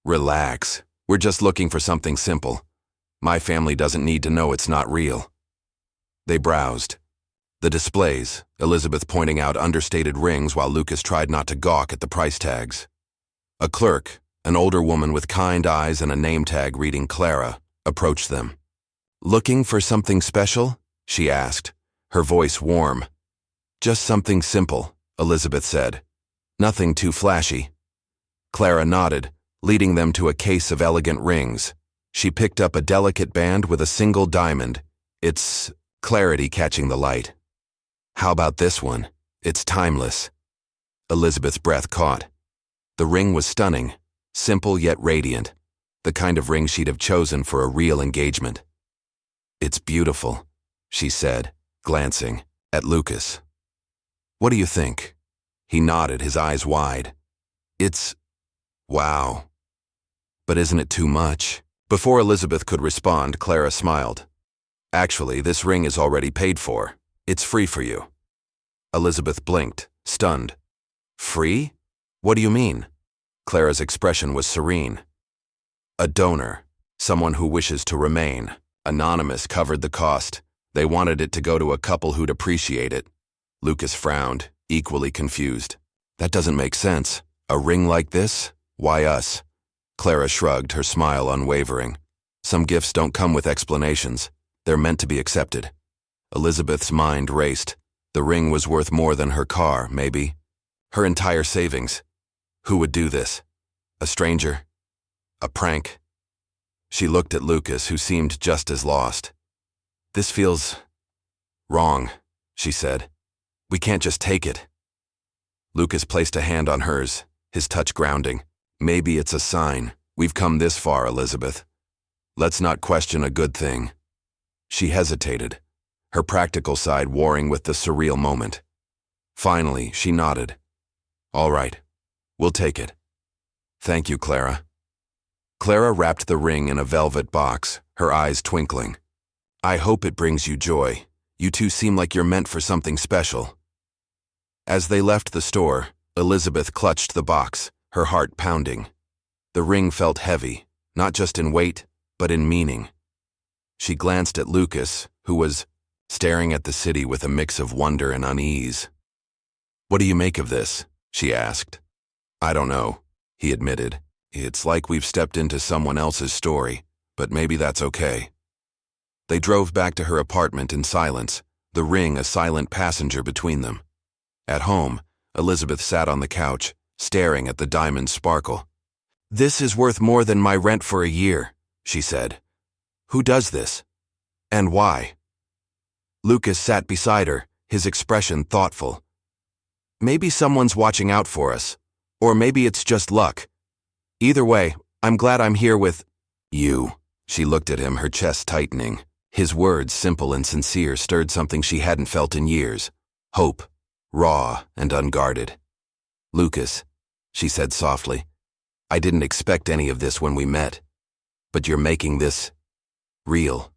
Relax. We're just looking for something simple. My family doesn't need to know it's not real. They browsed. The displays, Elizabeth pointing out understated rings while Lucas tried not to gawk at the price tags. A clerk, an older woman with kind eyes and a name tag reading Clara, approached them. Looking for something special? She asked, her voice warm. Just something simple, Elizabeth said. Nothing too flashy. Clara nodded, leading them to a case of elegant rings. She picked up a delicate band with a single diamond, its clarity catching the light. How about this one? It's timeless. Elizabeth's breath caught. The ring was stunning, simple yet radiant, the kind of ring she'd have chosen for a real engagement. It's beautiful, she said, glancing at Lucas. What do you think? He nodded, his eyes wide. It's... wow. But isn't it too much? Before Elizabeth could respond, Clara smiled. Actually, this ring is already paid for. It's free for you. Elizabeth blinked, stunned. Free? What do you mean? Clara's expression was serene. A donor, someone who wishes to remain. Anonymous covered the cost. They wanted it to go to a couple who'd appreciate it. Lucas frowned, equally confused. That doesn't make sense. A ring like this? Why us? Clara shrugged, her smile unwavering. Some gifts don't come with explanations. They're meant to be accepted. Elizabeth's mind raced. The ring was worth more than her car, maybe. Her entire savings. Who would do this? A stranger? A prank? She looked at Lucas, who seemed just as lost. This feels... wrong, she said. We can't just take it. Lucas placed a hand on hers, his touch grounding. Maybe it's a sign. We've come this far, Elizabeth. Let's not question a good thing. She hesitated, her practical side warring with the surreal moment. Finally, she nodded. All right, we'll take it. Thank you, Clara. Clara wrapped the ring in a velvet box, her eyes twinkling. I hope it brings you joy. You two seem like you're meant for something special. As they left the store, Elizabeth clutched the box, her heart pounding. The ring felt heavy, not just in weight, but in meaning. She glanced at Lucas, who was staring at the city with a mix of wonder and unease. What do you make of this? She asked. I don't know, he admitted. It's like we've stepped into someone else's story, but maybe that's okay. They drove back to her apartment in silence, the ring a silent passenger between them. At home, Elizabeth sat on the couch, staring at the diamond sparkle. This is worth more than my rent for a year, she said. Who does this? And why? Lucas sat beside her, his expression thoughtful. Maybe someone's watching out for us, or maybe it's just luck. Either way, I'm glad I'm here with you. She looked at him, her chest tightening. His words, simple and sincere, stirred something she hadn't felt in years. Hope, raw and unguarded. Lucas, she said softly, I didn't expect any of this when we met, but you're making this real,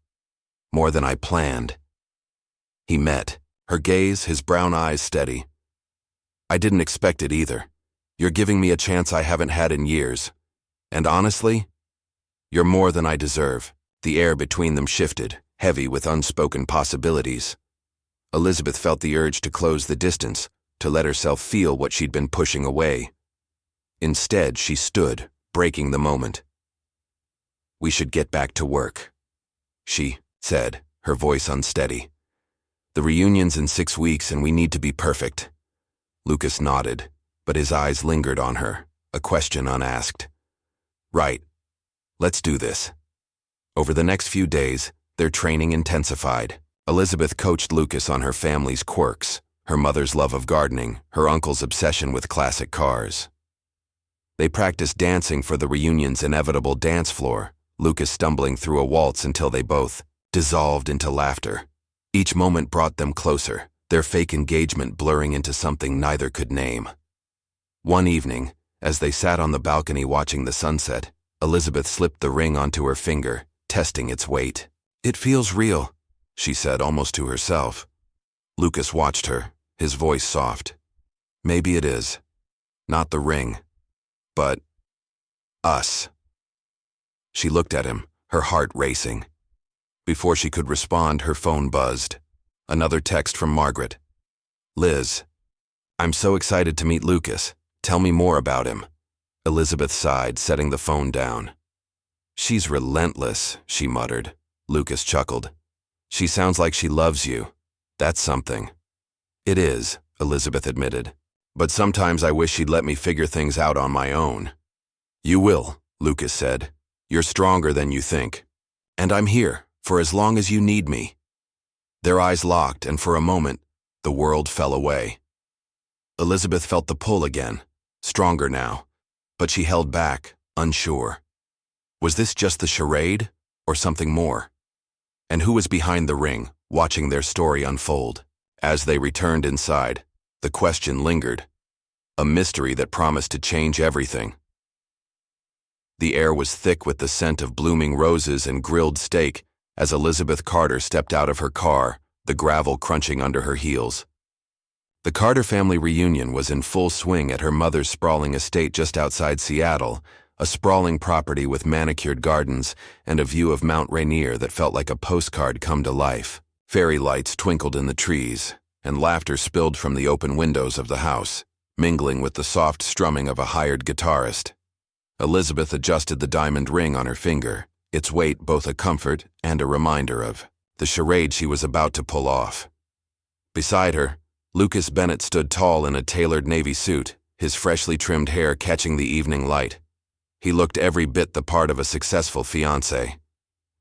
more than I planned. He met her gaze, his brown eyes steady. I didn't expect it either. You're giving me a chance I haven't had in years. And honestly, you're more than I deserve. The air between them shifted, heavy with unspoken possibilities. Elizabeth felt the urge to close the distance, to let herself feel what she'd been pushing away. Instead, she stood, breaking the moment. We should get back to work, she said, her voice unsteady. The reunion's in 6 weeks and we need to be perfect. Lucas nodded, but his eyes lingered on her, a question unasked. Right. Let's do this. Over the next few days, their training intensified. Elizabeth coached Lucas on her family's quirks, her mother's love of gardening, her uncle's obsession with classic cars. They practiced dancing for the reunion's inevitable dance floor, Lucas stumbling through a waltz until they both dissolved into laughter. Each moment brought them closer, their fake engagement blurring into something neither could name. One evening, as they sat on the balcony watching the sunset, Elizabeth slipped the ring onto her finger, testing its weight. It feels real, she said almost to herself. Lucas watched her, his voice soft. Maybe it is. Not the ring. But us. She looked at him, her heart racing. Before she could respond, her phone buzzed. Another text from Margaret. Liz, I'm so excited to meet Lucas. Tell me more about him. Elizabeth sighed, setting the phone down. She's relentless, she muttered. Lucas chuckled. She sounds like she loves you. That's something. It is, Elizabeth admitted. But sometimes I wish she'd let me figure things out on my own. You will, Lucas said. You're stronger than you think. And I'm here, for as long as you need me. Their eyes locked, and for a moment, the world fell away. Elizabeth felt the pull again, stronger now, but she held back, unsure. Was this just the charade, or something more? And who was behind the ring, watching their story unfold? As they returned inside, the question lingered, a mystery that promised to change everything. The air was thick with the scent of blooming roses and grilled steak as Elizabeth Carter stepped out of her car, the gravel crunching under her heels. The Carter family reunion was in full swing at her mother's sprawling estate just outside Seattle, a sprawling property with manicured gardens and a view of Mount Rainier that felt like a postcard come to life. Fairy lights twinkled in the trees, and laughter spilled from the open windows of the house, mingling with the soft strumming of a hired guitarist. Elizabeth adjusted the diamond ring on her finger, its weight both a comfort and a reminder of the charade she was about to pull off. Beside her, Lucas Bennett stood tall in a tailored navy suit, his freshly trimmed hair catching the evening light. He looked every bit the part of a successful fiancé,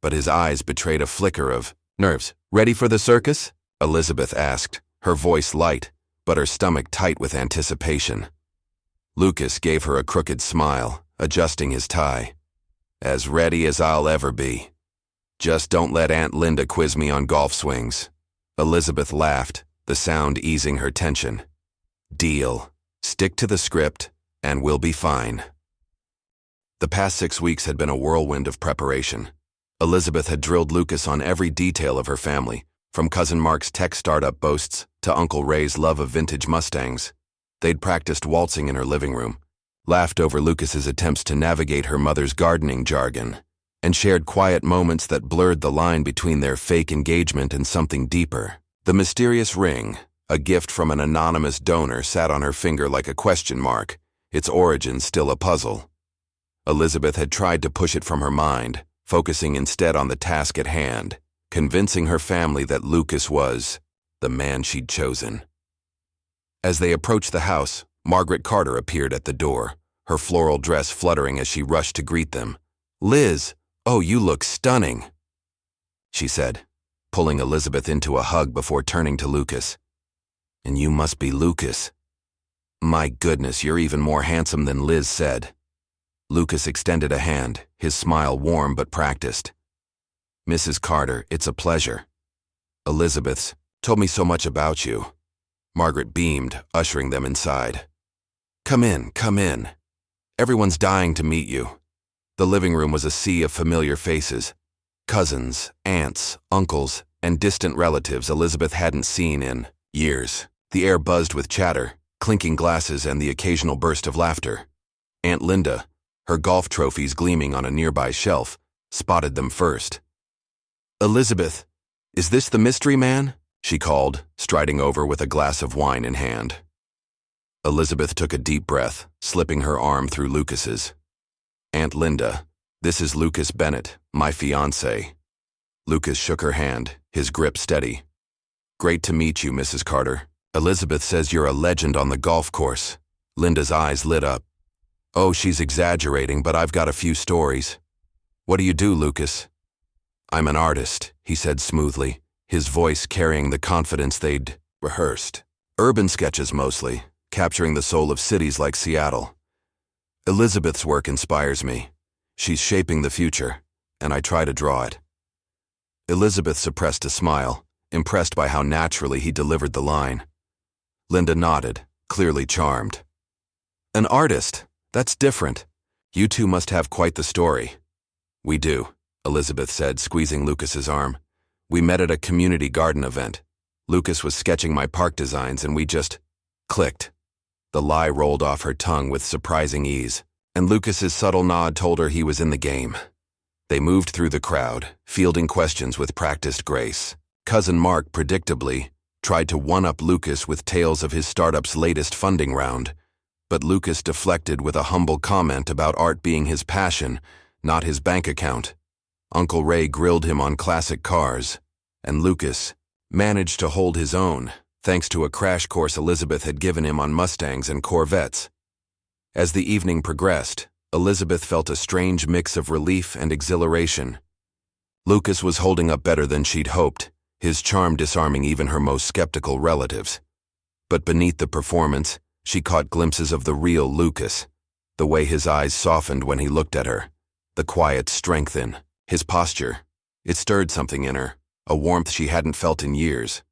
but his eyes betrayed a flicker of nerves. Ready for the circus? Elizabeth asked, her voice light, but her stomach tight with anticipation. Lucas gave her a crooked smile, adjusting his tie. As ready as I'll ever be. Just don't let Aunt Linda quiz me on golf swings. Elizabeth laughed, the sound easing her tension. Deal. Stick to the script, and we'll be fine. The past 6 weeks had been a whirlwind of preparation. Elizabeth had drilled Lucas on every detail of her family, from Cousin Mark's tech startup boasts to Uncle Ray's love of vintage Mustangs. They'd practiced waltzing in her living room, laughed over Lucas's attempts to navigate her mother's gardening jargon, and shared quiet moments that blurred the line between their fake engagement and something deeper. The mysterious ring, a gift from an anonymous donor, sat on her finger like a question mark, its origin still a puzzle. Elizabeth had tried to push it from her mind, focusing instead on the task at hand, convincing her family that Lucas was the man she'd chosen. As they approached the house, Margaret Carter appeared at the door, her floral dress fluttering as she rushed to greet them. Liz, oh, you look stunning, she said, pulling Elizabeth into a hug before turning to Lucas. And you must be Lucas. My goodness, you're even more handsome than Liz said. Lucas extended a hand, his smile warm but practiced. Mrs. Carter, it's a pleasure. Elizabeth's told me so much about you. Margaret beamed, ushering them inside. Come in, come in. Everyone's dying to meet you. The living room was a sea of familiar faces. Cousins, aunts, uncles, and distant relatives Elizabeth hadn't seen in Years. The air buzzed with chatter, clinking glasses and the occasional burst of laughter. Aunt Linda, her golf trophies gleaming on a nearby shelf, spotted them first. "Elizabeth, is this the mystery man?" she called, striding over with a glass of wine in hand. Elizabeth took a deep breath, slipping her arm through Lucas's. "Aunt Linda, this is Lucas Bennett, my fiancé." Lucas shook her hand, his grip steady. "Great to meet you, Mrs. Carter. Elizabeth says you're a legend on the golf course." Linda's eyes lit up. "Oh, she's exaggerating, but I've got a few stories." "What do you do, Lucas?" "I'm an artist," he said smoothly, his voice carrying the confidence they'd rehearsed. "Urban sketches mostly, capturing the soul of cities like Seattle. Elizabeth's work inspires me. She's shaping the future, and I try to draw it." Elizabeth suppressed a smile, impressed by how naturally he delivered the line. Linda nodded, clearly charmed. "An artist? That's different. You two must have quite the story." "We do," Elizabeth said, squeezing Lucas's arm. "We met at a community garden event. Lucas was sketching my park designs and we just clicked." The lie rolled off her tongue with surprising ease, and Lucas's subtle nod told her he was in the game. They moved through the crowd, fielding questions with practiced grace. Cousin Mark, predictably, tried to one-up Lucas with tales of his startup's latest funding round, but Lucas deflected with a humble comment about art being his passion, not his bank account. Uncle Ray grilled him on classic cars, and Lucas managed to hold his own, thanks to a crash course Elizabeth had given him on Mustangs and Corvettes. As the evening progressed, Elizabeth felt a strange mix of relief and exhilaration. Lucas was holding up better than she'd hoped, his charm disarming even her most skeptical relatives. But beneath the performance, she caught glimpses of the real Lucas, the way his eyes softened when he looked at her, the quiet strength in his posture. It stirred something in her, a warmth she hadn't felt in years.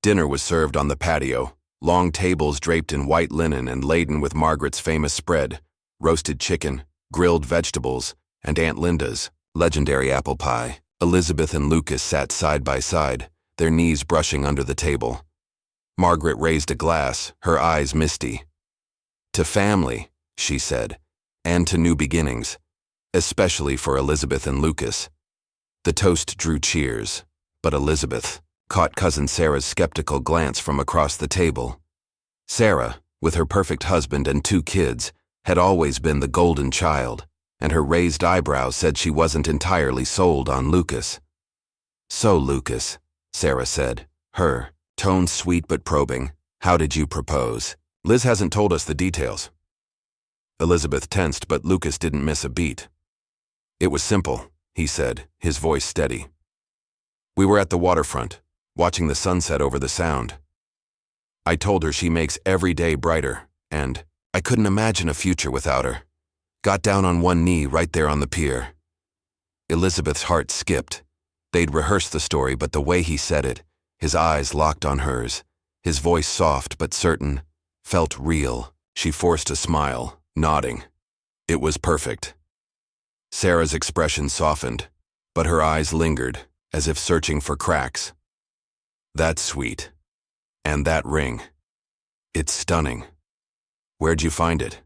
Dinner was served on the patio, long tables draped in white linen and laden with Margaret's famous spread, roasted chicken, grilled vegetables, and Aunt Linda's legendary apple pie. Elizabeth and Lucas sat side by side, their knees brushing under the table. Margaret raised a glass, her eyes misty. "To family," she said, "and to new beginnings, especially for Elizabeth and Lucas." The toast drew cheers, but Elizabeth caught Cousin Sarah's skeptical glance from across the table. Sarah, with her perfect husband and 2 kids, had always been the golden child, and her raised eyebrows said she wasn't entirely sold on Lucas. "So, Lucas," Sarah said, her tone sweet but probing, "how did you propose? Liz hasn't told us the details." Elizabeth tensed, but Lucas didn't miss a beat. "It was simple," he said, his voice steady. "We were at the waterfront, watching the sunset over the Sound. I told her she makes every day brighter, and I couldn't imagine a future without her. Got down on one knee right there on the pier." Elizabeth's heart skipped. They'd rehearsed the story, but the way he said it, his eyes locked on hers, his voice soft but certain, felt real. She forced a smile, nodding. It was perfect. Sarah's expression softened, but her eyes lingered, as if searching for cracks. "That's sweet. And that ring. It's stunning. Where'd you find it?"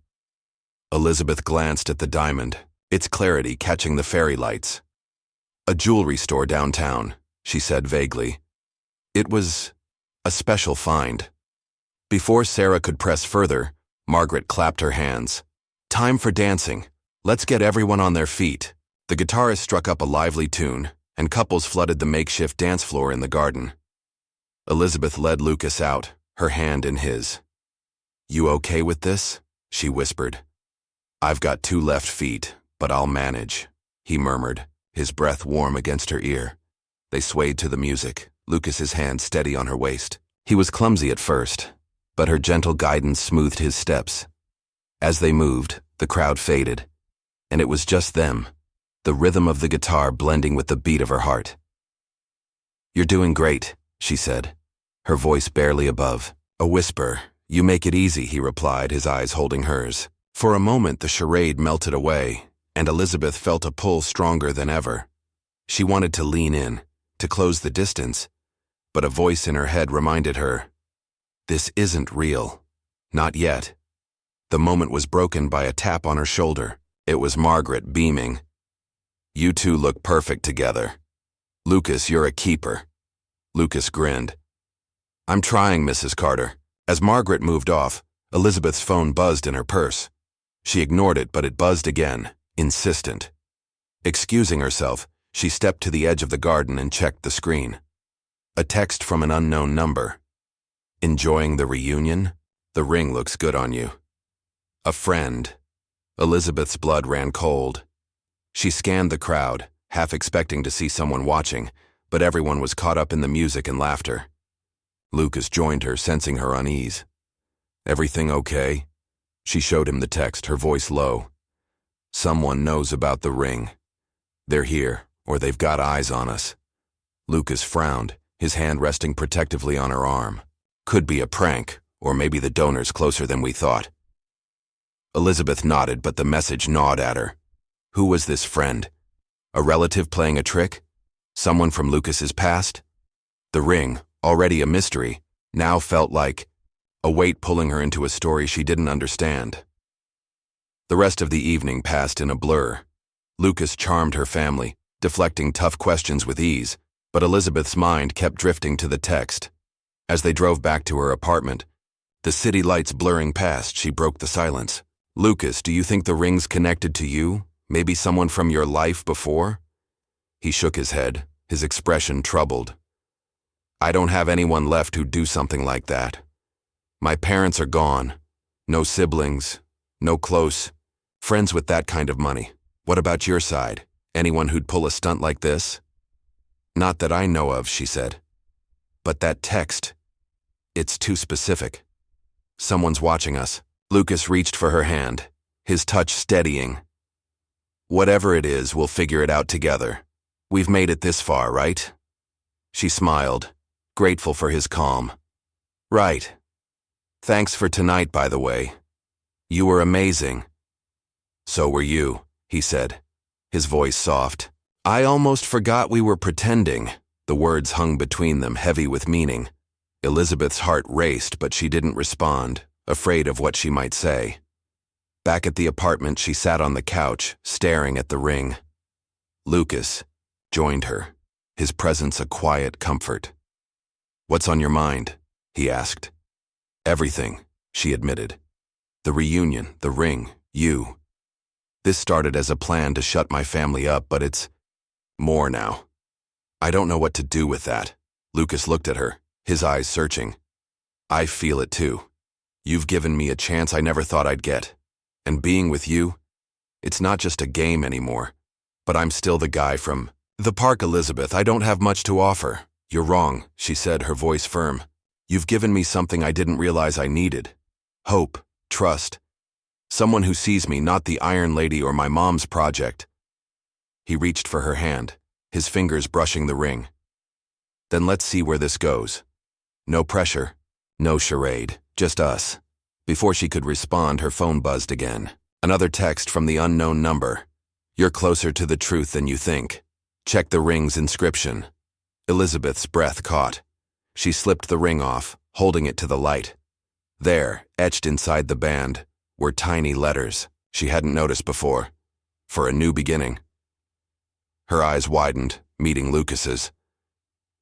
Elizabeth glanced at the diamond, its clarity catching the fairy lights. "A jewelry store downtown," she said vaguely. "It was a special find." Before Sarah could press further, Margaret clapped her hands. "Time for dancing. Let's get everyone on their feet." The guitarist struck up a lively tune, and couples flooded the makeshift dance floor in the garden. Elizabeth led Lucas out, her hand in his. "You okay with this?" she whispered. "I've got 2 left feet, but I'll manage," he murmured, his breath warm against her ear. They swayed to the music, Lucas's hand steady on her waist. He was clumsy at first, but her gentle guidance smoothed his steps. As they moved, the crowd faded, and it was just them, the rhythm of the guitar blending with the beat of her heart. "You're doing great," she said, her voice barely above. A whisper. "You make it easy," he replied, his eyes holding hers. For a moment the charade melted away, and Elizabeth felt a pull stronger than ever. She wanted to lean in, to close the distance, but a voice in her head reminded her, "This isn't real. Not yet." The moment was broken by a tap on her shoulder. It was Margaret, beaming. "You two look perfect together. Lucas, you're a keeper." Lucas grinned. "I'm trying, Mrs. Carter." As Margaret moved off, Elizabeth's phone buzzed in her purse. She ignored it, but it buzzed again, insistent. Excusing herself, she stepped to the edge of the garden and checked the screen. A text from an unknown number. "Enjoying the reunion? The ring looks good on you. A friend." Elizabeth's blood ran cold. She scanned the crowd, half expecting to see someone watching, but everyone was caught up in the music and laughter. Lucas joined her, sensing her unease. "Everything okay?" She showed him the text, her voice low. "Someone knows about the ring. They're here, or they've got eyes on us." Lucas frowned, his hand resting protectively on her arm. "Could be a prank, or maybe the donor's closer than we thought." Elizabeth nodded, but the message gnawed at her. Who was this friend? A relative playing a trick? Someone from Lucas's past? The ring, already a mystery, now felt like a weight pulling her into a story she didn't understand. The rest of the evening passed in a blur. Lucas charmed her family, deflecting tough questions with ease, but Elizabeth's mind kept drifting to the text. As they drove back to her apartment, the city lights blurring past, she broke the silence. "Lucas, do you think the ring's connected to you? Maybe someone from your life before?" He shook his head, his expression troubled. "I don't have anyone left who'd do something like that. My parents are gone. No siblings, no close friends with that kind of money. What about your side? Anyone who'd pull a stunt like this?" "Not that I know of," she said. "But that text, it's too specific. Someone's watching us." Lucas reached for her hand, his touch steadying. "Whatever it is, we'll figure it out together. We've made it this far, right?" She smiled, grateful for his calm. "Right. Thanks for tonight, by the way. You were amazing." "So were you," he said, his voice soft. "I almost forgot we were pretending." The words hung between them, heavy with meaning. Elizabeth's heart raced, but she didn't respond, afraid of what she might say. Back at the apartment, she sat on the couch, staring at the ring. Lucas joined her, his presence a quiet comfort. "What's on your mind?" he asked. "Everything," she admitted. "The reunion, the ring, you. This started as a plan to shut my family up, but it's more now. I don't know what to do with that." Lucas looked at her, his eyes searching. "I feel it too. You've given me a chance I never thought I'd get. And being with you, it's not just a game anymore. But I'm still the guy from the park, Elizabeth. I don't have much to offer." "You're wrong," she said, her voice firm. "You've given me something I didn't realize I needed. Hope, trust. Someone who sees me, not the Iron Lady or my mom's project." He reached for her hand, his fingers brushing the ring. "Then let's see where this goes. No pressure, no charade, just us." Before she could respond, her phone buzzed again. Another text from the unknown number. "You're closer to the truth than you think. Check the ring's inscription." Elizabeth's breath caught. She slipped the ring off, holding it to the light. There, etched inside the band, were tiny letters she hadn't noticed before. "For a new beginning." Her eyes widened, meeting Lucas's.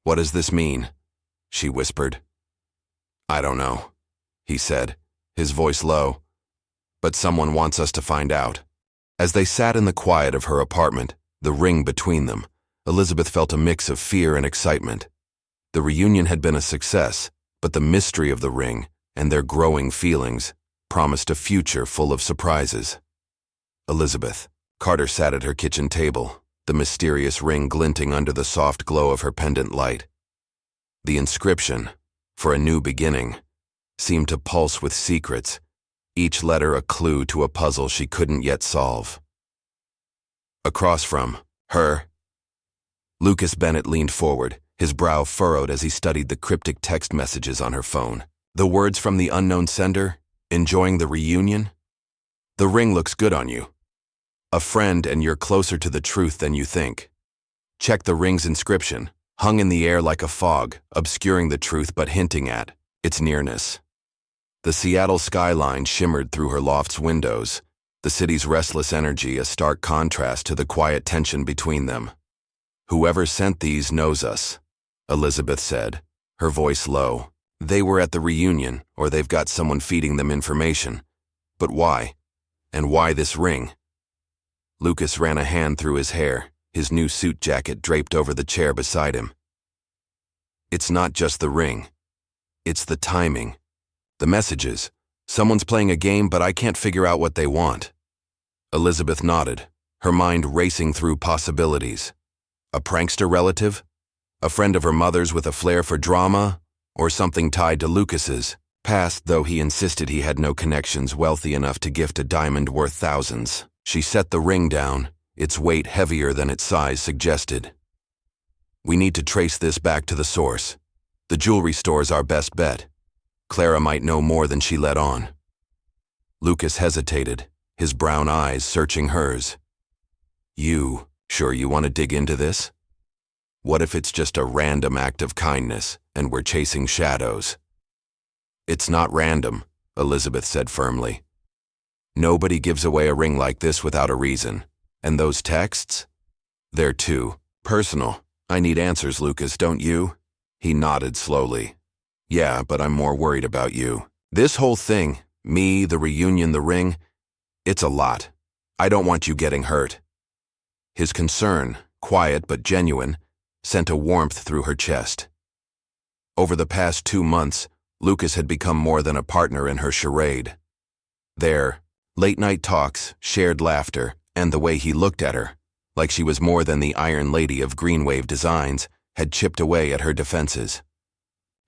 "What does this mean?" she whispered. "I don't know," he said, his voice low. "But someone wants us to find out." As they sat in the quiet of her apartment, the ring between them, Elizabeth felt a mix of fear and excitement. The reunion had been a success, but the mystery of the ring and their growing feelings promised a future full of surprises. Elizabeth. Carter sat at her kitchen table, the mysterious ring glinting under the soft glow of her pendant light. The inscription, "For a new beginning," seemed to pulse with secrets, each letter a clue to a puzzle she couldn't yet solve. Across from her, Lucas Bennett leaned forward, his brow furrowed as he studied the cryptic text messages on her phone. The words from the unknown sender, "Enjoying the reunion?" "The ring looks good on you. A friend, and you're closer to the truth than you think. Check the ring's inscription. hung in the air like a fog, obscuring the truth but hinting at its nearness. The Seattle skyline shimmered through her loft's windows, the city's restless energy a stark contrast to the quiet tension between them. "Whoever sent these knows us," Elizabeth said, her voice low. "They were at the reunion, or they've got someone feeding them information. But why? And why this ring?" Lucas ran a hand through his hair, his new suit jacket draped over the chair beside him. "It's not just the ring. It's the timing. The messages. Someone's playing a game, but I can't figure out what they want." Elizabeth nodded, her mind racing through possibilities. A prankster relative? A friend of her mother's with a flair for drama? Or something tied to Lucas's past, though he insisted he had no connections wealthy enough to gift a diamond worth thousands. She set the ring down, its weight heavier than its size suggested. "We need to trace this back to the source. The jewelry store's our best bet. Clara might know more than she let on." Lucas hesitated, his brown eyes searching hers. "You sure you want to dig into this? What if it's just a random act of kindness and we're chasing shadows?" "It's not random," Elizabeth said firmly. "Nobody gives away a ring like this without a reason. And those texts? They're too personal. I need answers, Lucas, don't you?" He nodded slowly. "Yeah, but I'm more worried about you. This whole thing, me, the reunion, the ring, it's a lot. I don't want you getting hurt." His concern, quiet but genuine, sent a warmth through her chest. Over the past 2 months, Lucas had become more than a partner in her charade. Their late-night talks, shared laughter, and the way he looked at her, like she was more than the Iron Lady of Greenwave Designs, had chipped away at her defenses.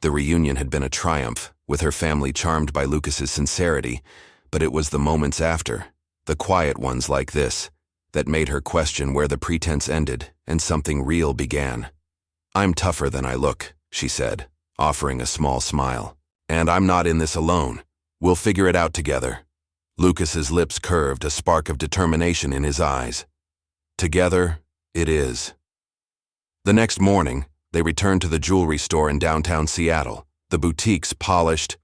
The reunion had been a triumph, with her family charmed by Lucas's sincerity, but it was the moments after, the quiet ones like this, that made her question where the pretense ended and something real began. "I'm tougher than I look," she said, offering a small smile. "And I'm not in this alone. We'll figure it out together." Lucas's lips curved, a spark of determination in his eyes. "Together, it is." The next morning, they returned to the jewelry store in downtown Seattle, the boutique's polished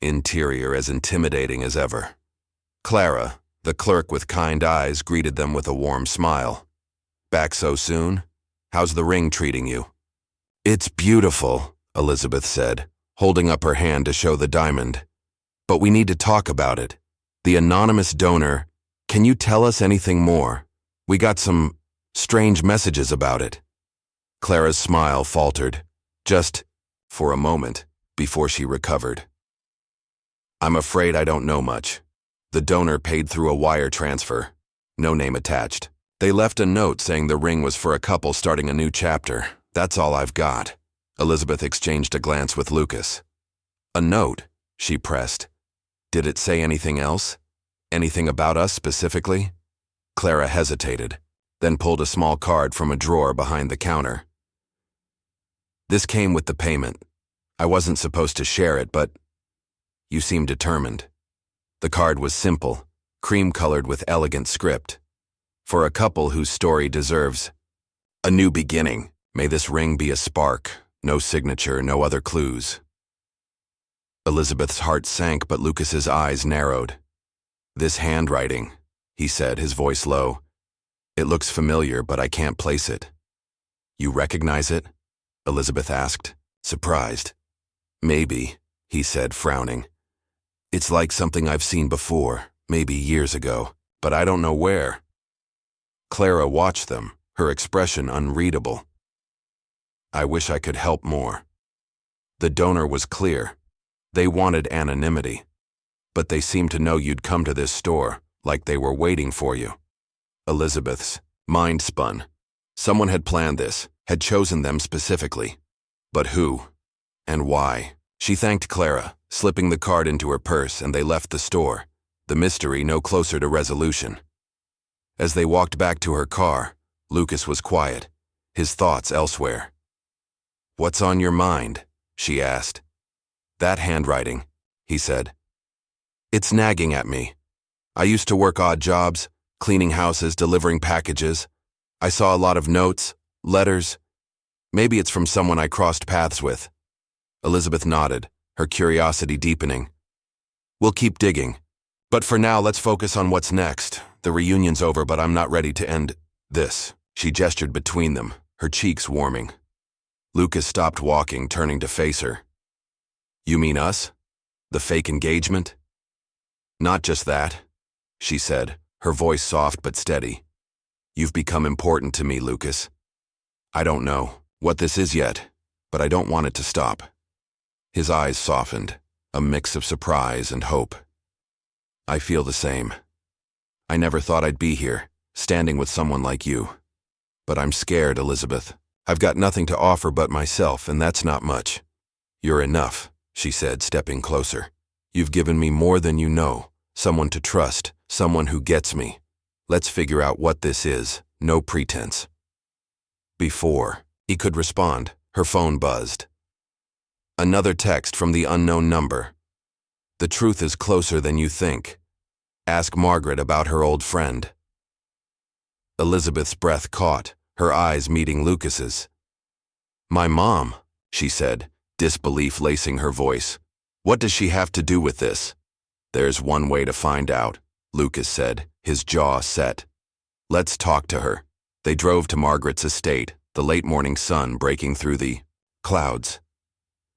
interior as intimidating as ever. Clara, the clerk with kind eyes, greeted them with a warm smile. "Back so soon? How's the ring treating you?" "It's beautiful," Elizabeth said, holding up her hand to show the diamond. "But we need to talk about it. The anonymous donor, can you tell us anything more? We got some strange messages about it." Clara's smile faltered, just for a moment, before she recovered. "I'm afraid I don't know much. The donor paid through a wire transfer. No name attached. They left a note saying the ring was for a couple starting a new chapter. That's all I've got." Elizabeth exchanged a glance with Lucas. "A note?" she pressed. "Did it say anything else? Anything about us specifically?" Clara hesitated, then pulled a small card from a drawer behind the counter. "This came with the payment. I wasn't supposed to share it, but you seem determined." The card was simple, cream-colored with elegant script. "For a couple whose story deserves a new beginning, may this ring be a spark. No signature, no other clues." Elizabeth's heart sank, but Lucas's eyes narrowed. "This handwriting," he said, his voice low. "It looks familiar, but I can't place it." "You recognize it?" Elizabeth asked, surprised. "Maybe," he said, frowning. "It's like something I've seen before, maybe years ago, but I don't know where." Clara watched them, her expression unreadable. "I wish I could help more." The donor was clear. They wanted anonymity. "But they seemed to know you'd come to this store, like they were waiting for you." Elizabeth's mind spun. Someone had planned this, had chosen them specifically. But who? And why? She thanked Clara, slipping the card into her purse, and they left the store, the mystery no closer to resolution. As they walked back to her car, Lucas was quiet, his thoughts elsewhere. "What's on your mind?" she asked. "That handwriting," he said. "It's nagging at me. I used to work odd jobs, cleaning houses, delivering packages. I saw a lot of notes, letters. Maybe it's from someone I crossed paths with. Elizabeth nodded, her curiosity deepening. We'll keep digging. But for now, let's focus on what's next. The reunion's over, but I'm not ready to end this. She gestured between them, her cheeks warming. Lucas stopped walking, turning to face her. You mean us? The fake engagement? Not just that, she said, her voice soft but steady. You've become important to me, Lucas. I don't know what this is yet, but I don't want it to stop. His eyes softened, a mix of surprise and hope. I feel the same. I never thought I'd be here, standing with someone like you. But I'm scared, Elizabeth. I've got nothing to offer but myself, and that's not much. You're enough, she said, stepping closer. You've given me more than you know, someone to trust, someone who gets me. Let's figure out what this is, no pretense. Before he could respond, her phone buzzed. Another text from the unknown number. The truth is closer than you think. Ask Margaret about her old friend. Elizabeth's breath caught, her eyes meeting Lucas's. My mom, she said, disbelief lacing her voice. What does she have to do with this? There's one way to find out, Lucas said, his jaw set. Let's talk to her. They drove to Margaret's estate, the late morning sun breaking through the clouds.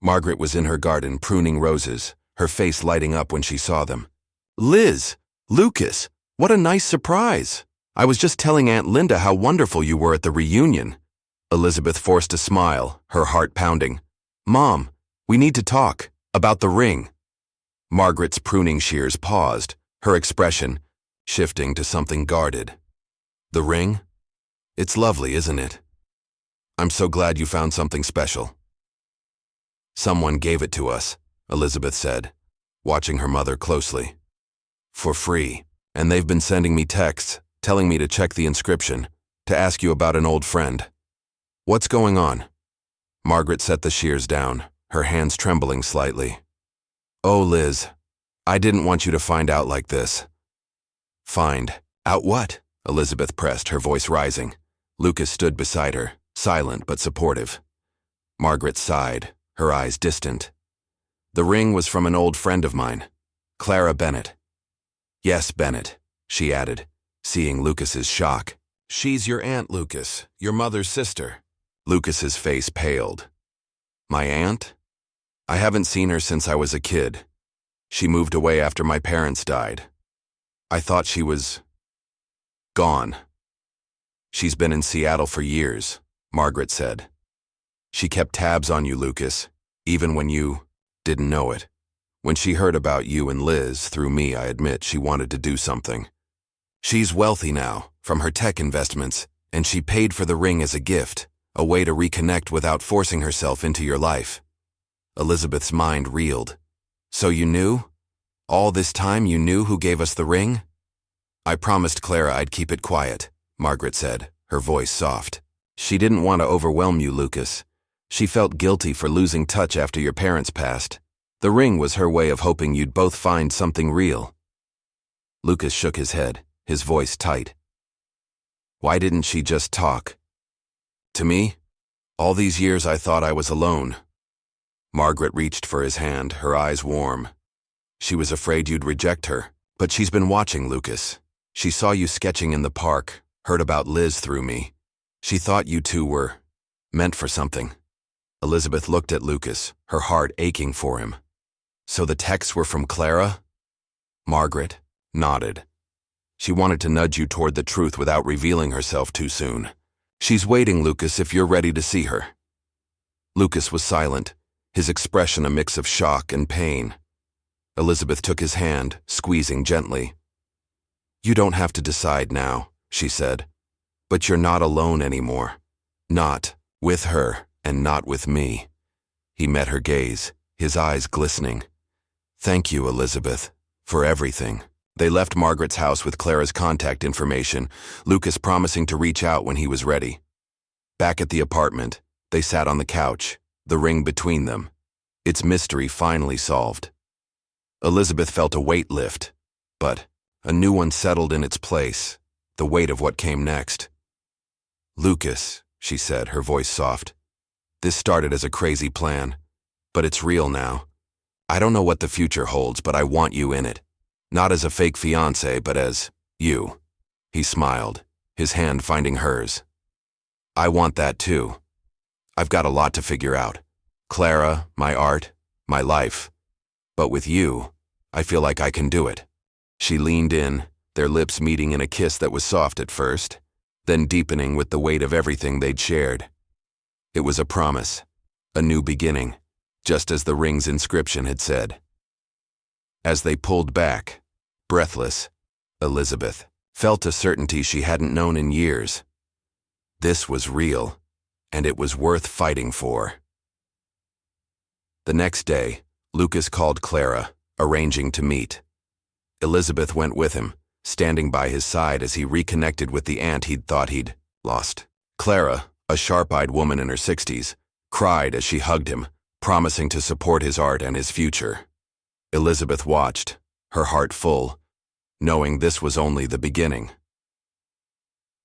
Margaret was in her garden pruning roses, her face lighting up when she saw them. Liz! Lucas! What a nice surprise! I was just telling Aunt Linda how wonderful you were at the reunion. Elizabeth forced a smile, her heart pounding. Mom, we need to talk about the ring. Margaret's pruning shears paused, her expression shifting to something guarded. The ring? It's lovely, isn't it? I'm so glad you found something special. Someone gave it to us, Elizabeth said, watching her mother closely. For free, and they've been sending me texts, telling me to check the inscription, to ask you about an old friend. What's going on? Margaret set the shears down, her hands trembling slightly. Oh, Liz, I didn't want you to find out like this. Find out what? Elizabeth pressed, her voice rising. Lucas stood beside her, silent but supportive. Margaret sighed, her eyes distant. The ring was from an old friend of mine, Clara Bennett. Yes, Bennett, she added, seeing Lucas's shock. She's your aunt, Lucas, your mother's sister. Lucas's face paled. My aunt? I haven't seen her since I was a kid. She moved away after my parents died. I thought she was gone. She's been in Seattle for years, Margaret said. She kept tabs on you, Lucas, even when you didn't know it. When she heard about you and Liz through me, I admit she wanted to do something. She's wealthy now, from her tech investments, and she paid for the ring as a gift, a way to reconnect without forcing herself into your life. Elizabeth's mind reeled. So you knew? All this time you knew who gave us the ring? I promised Clara I'd keep it quiet, Margaret said, her voice soft. She didn't want to overwhelm you, Lucas. She felt guilty for losing touch after your parents passed. The ring was her way of hoping you'd both find something real. Lucas shook his head, his voice tight. Why didn't she just talk? To me? All these years I thought I was alone. Margaret reached for his hand, her eyes warm. She was afraid you'd reject her, but she's been watching, Lucas. She saw you sketching in the park, heard about Liz through me. She thought you two were meant for something. Elizabeth looked at Lucas, her heart aching for him. So the texts were from Clara? Margaret nodded. She wanted to nudge you toward the truth without revealing herself too soon. She's waiting, Lucas, if you're ready to see her. Lucas was silent, his expression a mix of shock and pain. Elizabeth took his hand, squeezing gently. You don't have to decide now, she said. But you're not alone anymore. Not with her, and not with me. He met her gaze, his eyes glistening. Thank you, Elizabeth, for everything. They left Margaret's house with Clara's contact information, Lucas promising to reach out when he was ready. Back at the apartment, they sat on the couch, the ring between them, its mystery finally solved. Elizabeth felt a weight lift, but a new one settled in its place, the weight of what came next. Lucas, she said, her voice soft, This started as a crazy plan, but it's real now. I don't know what the future holds, but I want you in it. Not as a fake fiancé, but as you." He smiled, his hand finding hers. "I want that too. I've got a lot to figure out. Clara, my art, my life. But with you, I feel like I can do it." She leaned in, their lips meeting in a kiss that was soft at first, then deepening with the weight of everything they'd shared. It was a promise, a new beginning, just as the ring's inscription had said. As they pulled back, breathless, Elizabeth felt a certainty she hadn't known in years. This was real, and it was worth fighting for. The next day, Lucas called Clara, arranging to meet. Elizabeth went with him, standing by his side as he reconnected with the aunt he'd thought he'd lost. Clara, a sharp-eyed woman in her 60s, cried as she hugged him, promising to support his art and his future. Elizabeth watched, her heart full, knowing this was only the beginning.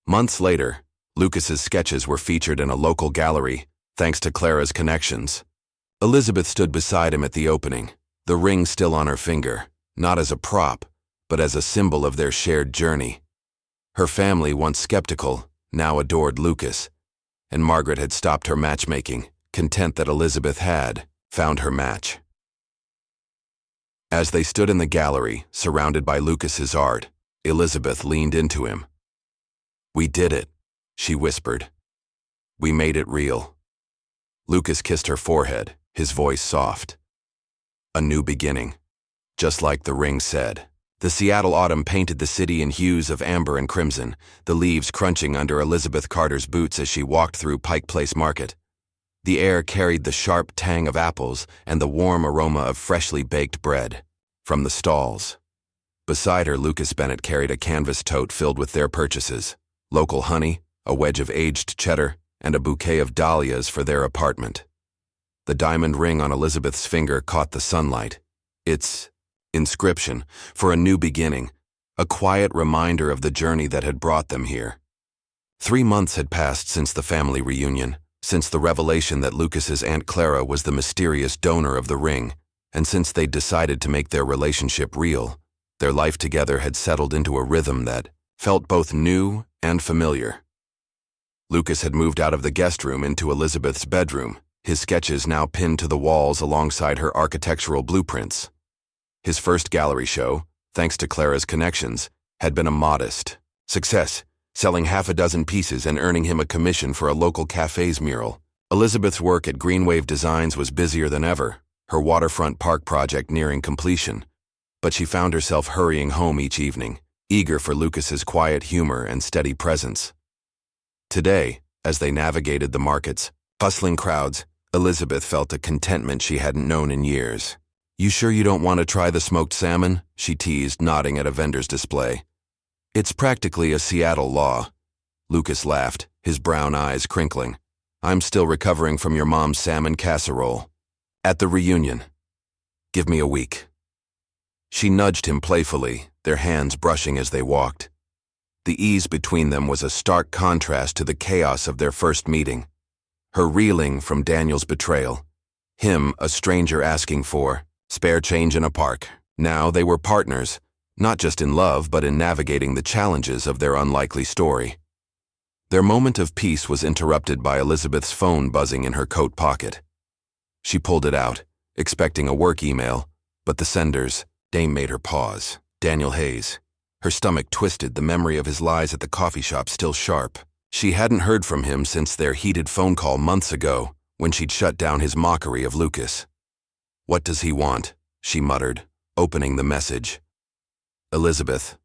Months later, Lucas's sketches were featured in a local gallery, thanks to Clara's connections. Elizabeth stood beside him at the opening, the ring still on her finger, not as a prop, but as a symbol of their shared journey. Her family, once skeptical, now adored Lucas, and Margaret had stopped her matchmaking, content that Elizabeth had found her match. As they stood in the gallery, surrounded by Lucas's art, Elizabeth leaned into him. "We did it," she whispered. "We made it real." Lucas kissed her forehead, his voice soft. A new beginning, just like the ring said. The Seattle autumn painted the city in hues of amber and crimson, the leaves crunching under Elizabeth Carter's boots as she walked through Pike Place Market. The air carried the sharp tang of apples and the warm aroma of freshly baked bread from the stalls. Beside her, Lucas Bennett carried a canvas tote filled with their purchases, local honey, a wedge of aged cheddar, and a bouquet of dahlias for their apartment. The diamond ring on Elizabeth's finger caught the sunlight. Its inscription, for a new beginning, a quiet reminder of the journey that had brought them here. 3 months had passed since the family reunion, since the revelation that Lucas's Aunt Clara was the mysterious donor of the ring, and since they'd decided to make their relationship real. Their life together had settled into a rhythm that felt both new and familiar. Lucas had moved out of the guest room into Elizabeth's bedroom, his sketches now pinned to the walls alongside her architectural blueprints. His first gallery show, thanks to Clara's connections, had been a modest success, selling half a dozen pieces and earning him a commission for a local cafe's mural. Elizabeth's work at Greenwave Designs was busier than ever, her waterfront park project nearing completion, but she found herself hurrying home each evening, eager for Lucas's quiet humor and steady presence. Today, as they navigated the market's bustling crowds, Elizabeth felt a contentment she hadn't known in years. "You sure you don't want to try the smoked salmon?" she teased, nodding at a vendor's display. "It's practically a Seattle law." Lucas laughed, his brown eyes crinkling. "I'm still recovering from your mom's salmon casserole. At the reunion. Give me a week." She nudged him playfully, their hands brushing as they walked. The ease between them was a stark contrast to the chaos of their first meeting. Her reeling from Daniel's betrayal. Him, a stranger asking for spare change in a park. Now they were partners, not just in love, but in navigating the challenges of their unlikely story. Their moment of peace was interrupted by Elizabeth's phone buzzing in her coat pocket. She pulled it out, expecting a work email, but the sender's name made her pause. Daniel Hayes. Her stomach twisted, the memory of his lies at the coffee shop still sharp. She hadn't heard from him since their heated phone call months ago, when she'd shut down his mockery of Lucas. "What does he want?" she muttered, opening the message. "Elizabeth,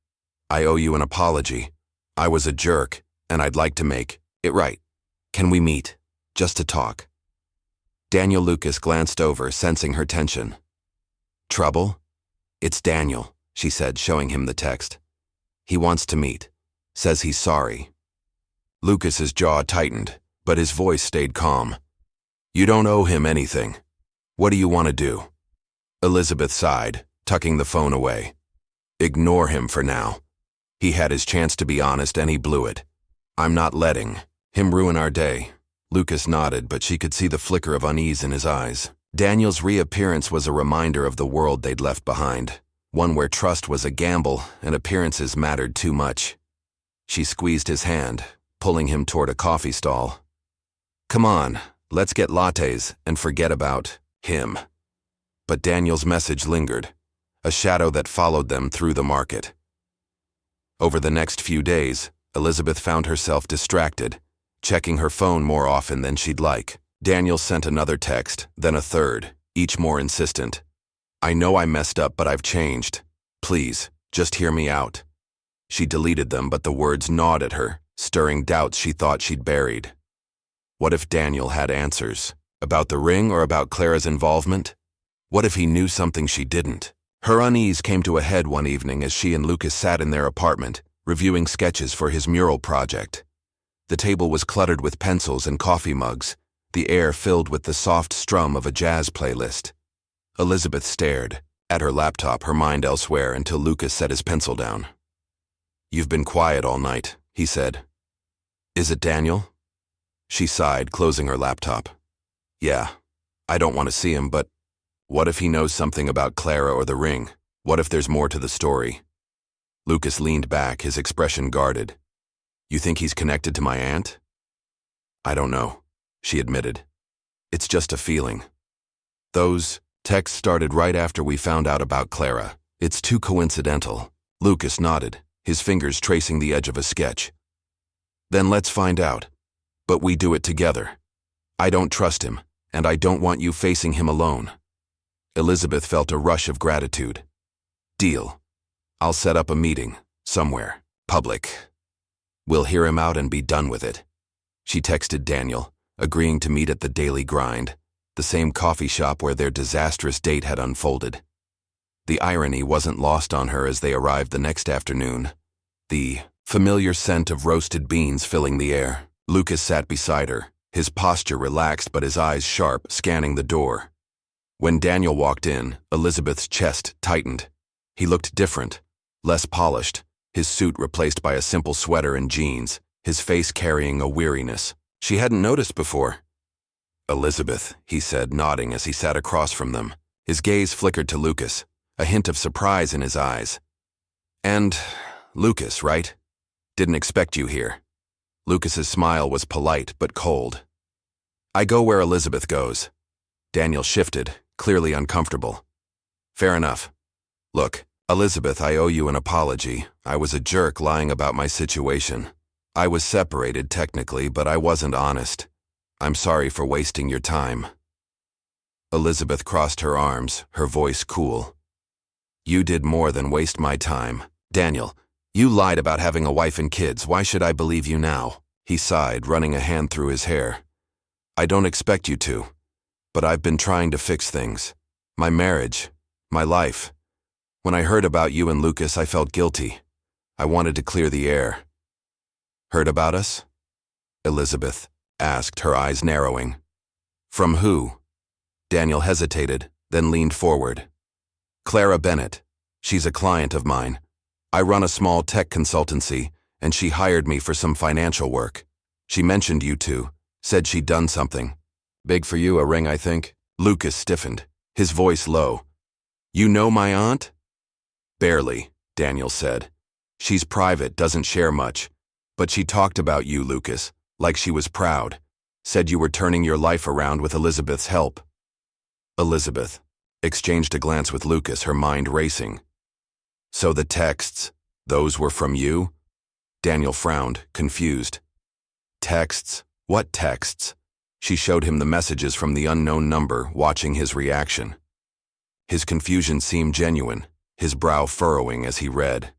I owe you an apology. I was a jerk, and I'd like to make it right. Can we meet? Just to talk?" Daniel Lucas glanced over, sensing her tension. "Trouble? It's Daniel," she said, showing him the text. "He wants to meet. Says he's sorry." Lucas's jaw tightened, but his voice stayed calm. "You don't owe him anything. What do you want to do?" Elizabeth sighed, tucking the phone away. "Ignore him for now. He had his chance to be honest and he blew it. I'm not letting him ruin our day." Lucas nodded, but she could see the flicker of unease in his eyes. Daniel's reappearance was a reminder of the world they'd left behind, one where trust was a gamble and appearances mattered too much. She squeezed his hand, pulling him toward a coffee stall. "Come on, let's get lattes and forget about him." But Daniel's message lingered, a shadow that followed them through the market. Over the next few days, Elizabeth found herself distracted, checking her phone more often than she'd like. Daniel sent another text, then a third, each more insistent. "I know I messed up, but I've changed. Please, just hear me out." She deleted them, but the words gnawed at her, stirring doubts she thought she'd buried. What if Daniel had answers? About the ring or about Clara's involvement? What if he knew something she didn't? Her unease came to a head one evening as she and Lucas sat in their apartment, reviewing sketches for his mural project. The table was cluttered with pencils and coffee mugs, the air filled with the soft strum of a jazz playlist. Elizabeth stared at her laptop, her mind elsewhere, until Lucas set his pencil down. "You've been quiet all night," he said. "Is it Daniel?" She sighed, closing her laptop. "Yeah, I don't want to see him, but what if he knows something about Clara or the ring? What if there's more to the story?" Lucas leaned back, his expression guarded. "You think he's connected to my aunt?" "I don't know," she admitted. "It's just a feeling. Those texts started right after we found out about Clara. It's too coincidental." Lucas nodded, his fingers tracing the edge of a sketch. "Then let's find out. But we do it together. I don't trust him, and I don't want you facing him alone." Elizabeth felt a rush of gratitude. "Deal. I'll set up a meeting, somewhere, public. We'll hear him out and be done with it." She texted Daniel, agreeing to meet at the Daily Grind, the same coffee shop where their disastrous date had unfolded. The irony wasn't lost on her as they arrived the next afternoon, the familiar scent of roasted beans filling the air. Lucas sat beside her, his posture relaxed but his eyes sharp, scanning the door. When Daniel walked in, Elizabeth's chest tightened. He looked different, less polished, his suit replaced by a simple sweater and jeans, his face carrying a weariness she hadn't noticed before. "Elizabeth," he said, nodding as he sat across from them. His gaze flickered to Lucas, a hint of surprise in his eyes. "And Lucas, right? Didn't expect you here." Lucas's smile was polite but cold. "I go where Elizabeth goes." Daniel shifted, clearly uncomfortable. "Fair enough. Look, Elizabeth, I owe you an apology. I was a jerk lying about my situation. I was separated technically, but I wasn't honest. I'm sorry for wasting your time." Elizabeth crossed her arms, her voice cool. "You did more than waste my time. Daniel, you lied about having a wife and kids. Why should I believe you now?" He sighed, running a hand through his hair. "I don't expect you to, but I've been trying to fix things. My marriage, my life. When I heard about you and Lucas, I felt guilty. I wanted to clear the air." "Heard about us?" Elizabeth asked, her eyes narrowing. "From who?" Daniel hesitated, then leaned forward. "Clara Bennett. She's a client of mine. I run a small tech consultancy, and she hired me for some financial work. She mentioned you two, said she'd done something. Big for you, a ring, I think." Lucas stiffened, his voice low. "You know my aunt?" "Barely," Daniel said. "She's private, doesn't share much. But she talked about you, Lucas, like she was proud. Said you were turning your life around with Elizabeth's help." Elizabeth exchanged a glance with Lucas, her mind racing. "So the texts, those were from you?" Daniel frowned, confused. "Texts? What texts?" She showed him the messages from the unknown number, watching his reaction. His confusion seemed genuine, his brow furrowing as he read.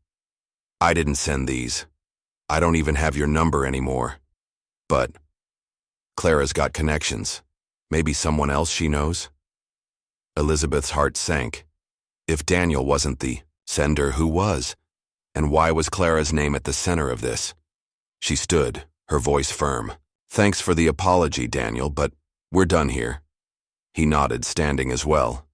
"I didn't send these. I don't even have your number anymore. But Clara's got connections. Maybe someone else she knows?" Elizabeth's heart sank. If Daniel wasn't the sender, who was? And why was Clara's name at the center of this? She stood, her voice firm. "Thanks for the apology, Daniel, but we're done here." He nodded, standing as well.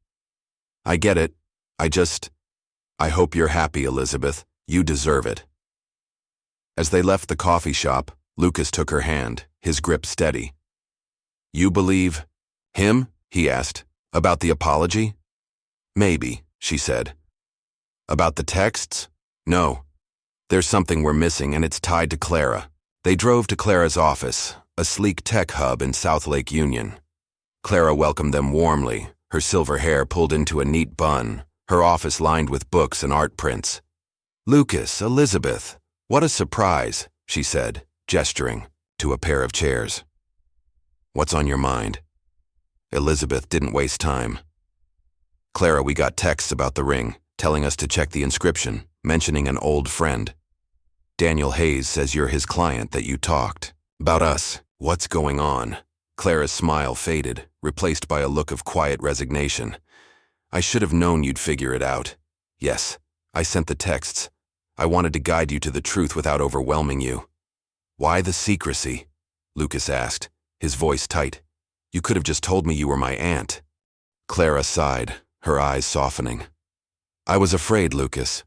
"I get it. I hope you're happy, Elizabeth. You deserve it." As they left the coffee shop, Lucas took her hand, his grip steady. You believe him? He asked. About the apology? Maybe, she said. About the texts? No. There's something we're missing, and it's tied to Clara. They drove to Clara's office, a sleek tech hub in South Lake Union. Clara welcomed them warmly, her silver hair pulled into a neat bun, her office lined with books and art prints. Lucas, Elizabeth, what a surprise, she said, gesturing to a pair of chairs. What's on your mind? Elizabeth didn't waste time. Clara, we got texts about the ring, telling us to check the inscription, mentioning an old friend. Daniel Hayes says you're his client, that you talked. About us, what's going on? Clara's smile faded, replaced by a look of quiet resignation. I should have known you'd figure it out. Yes, I sent the texts. I wanted to guide you to the truth without overwhelming you. Why the secrecy? Lucas asked, his voice tight. You could have just told me you were my aunt. Clara sighed, her eyes softening. I was afraid, Lucas.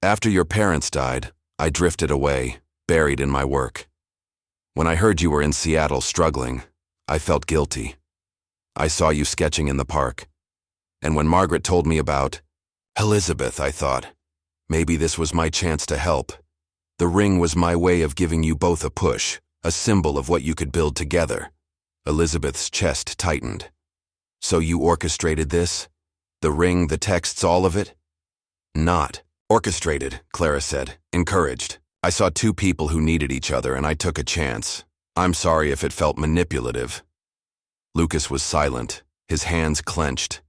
After your parents died, I drifted away, buried in my work. When I heard you were in Seattle struggling, I felt guilty. I saw you sketching in the park. And when Margaret told me about Elizabeth, I thought, maybe this was my chance to help. The ring was my way of giving you both a push, a symbol of what you could build together. Elizabeth's chest tightened. So you orchestrated this? The ring, the texts, all of it? Not orchestrated, Clara said, encouraged. I saw two people who needed each other and I took a chance. I'm sorry if it felt manipulative. Lucas was silent, his hands clenched.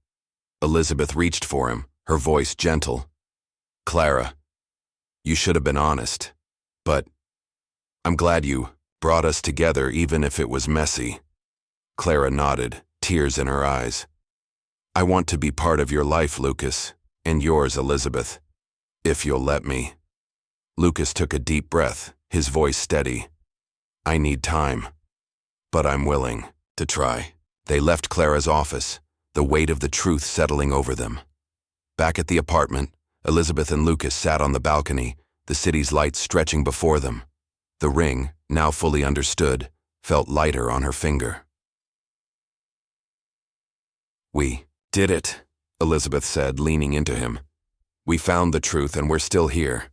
Elizabeth reached for him, her voice gentle. Clara, you should have been honest. But I'm glad you brought us together even if it was messy. Clara nodded, tears in her eyes. I want to be part of your life, Lucas, and yours, Elizabeth, if you'll let me. Lucas took a deep breath, his voice steady. I need time, but I'm willing to try. They left Clara's office, the weight of the truth settling over them. Back at the apartment, Elizabeth and Lucas sat on the balcony, the city's lights stretching before them. The ring, now fully understood, felt lighter on her finger. We did it, Elizabeth said, leaning into him. We found the truth and we're still here.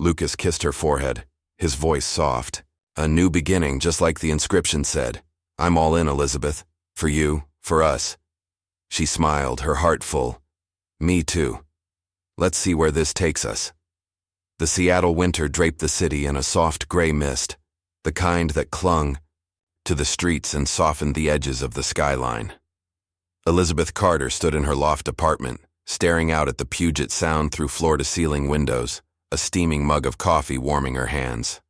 Lucas kissed her forehead, his voice soft. A new beginning, just like the inscription said. I'm all in, Elizabeth. For you, for us. She smiled, her heart full. Me too. Let's see where this takes us. The Seattle winter draped the city in a soft gray mist, the kind that clung to the streets and softened the edges of the skyline. Elizabeth Carter stood in her loft apartment, staring out at the Puget Sound through floor-to-ceiling windows, a steaming mug of coffee warming her hands.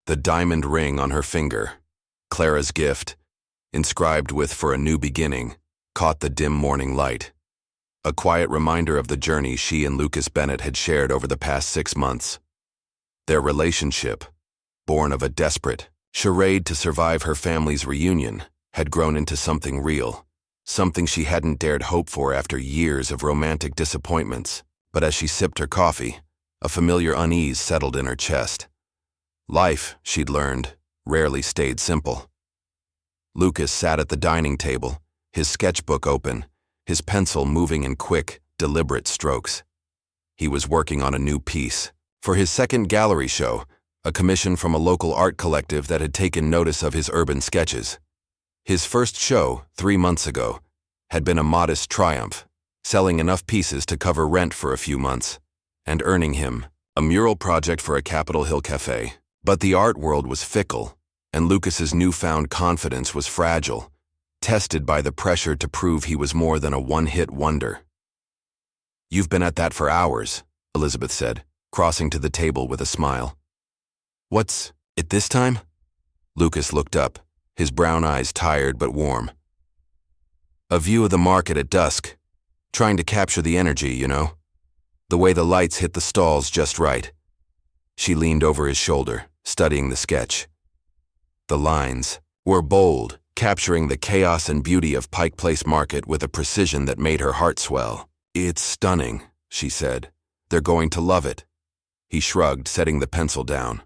The diamond ring on her finger, Clara's gift, inscribed with "For a New Beginning," caught the dim morning light. A quiet reminder of the journey she and Lucas Bennett had shared over the past 6 months. Their relationship, born of a desperate charade to survive her family's reunion, had grown into something real, something she hadn't dared hope for after years of romantic disappointments. But as she sipped her coffee, a familiar unease settled in her chest. Life, she'd learned, rarely stayed simple. Lucas sat at the dining table, his sketchbook open, his pencil moving in quick, deliberate strokes. He was working on a new piece. For his second gallery show, a commission from a local art collective that had taken notice of his urban sketches. His first show, 3 months ago, had been a modest triumph, selling enough pieces to cover rent for a few months, and earning him a mural project for a Capitol Hill cafe. But the art world was fickle, and Lucas's newfound confidence was fragile, tested by the pressure to prove he was more than a one-hit wonder. You've been at that for hours, Elizabeth said, crossing to the table with a smile. What's it this time? Lucas looked up, his brown eyes tired but warm. A view of the market at dusk, trying to capture the energy, you know? The way the lights hit the stalls just right. She leaned over his shoulder, studying the sketch. The lines were bold, capturing the chaos and beauty of Pike Place Market with a precision that made her heart swell. It's stunning, she said. They're going to love it. He shrugged, setting the pencil down.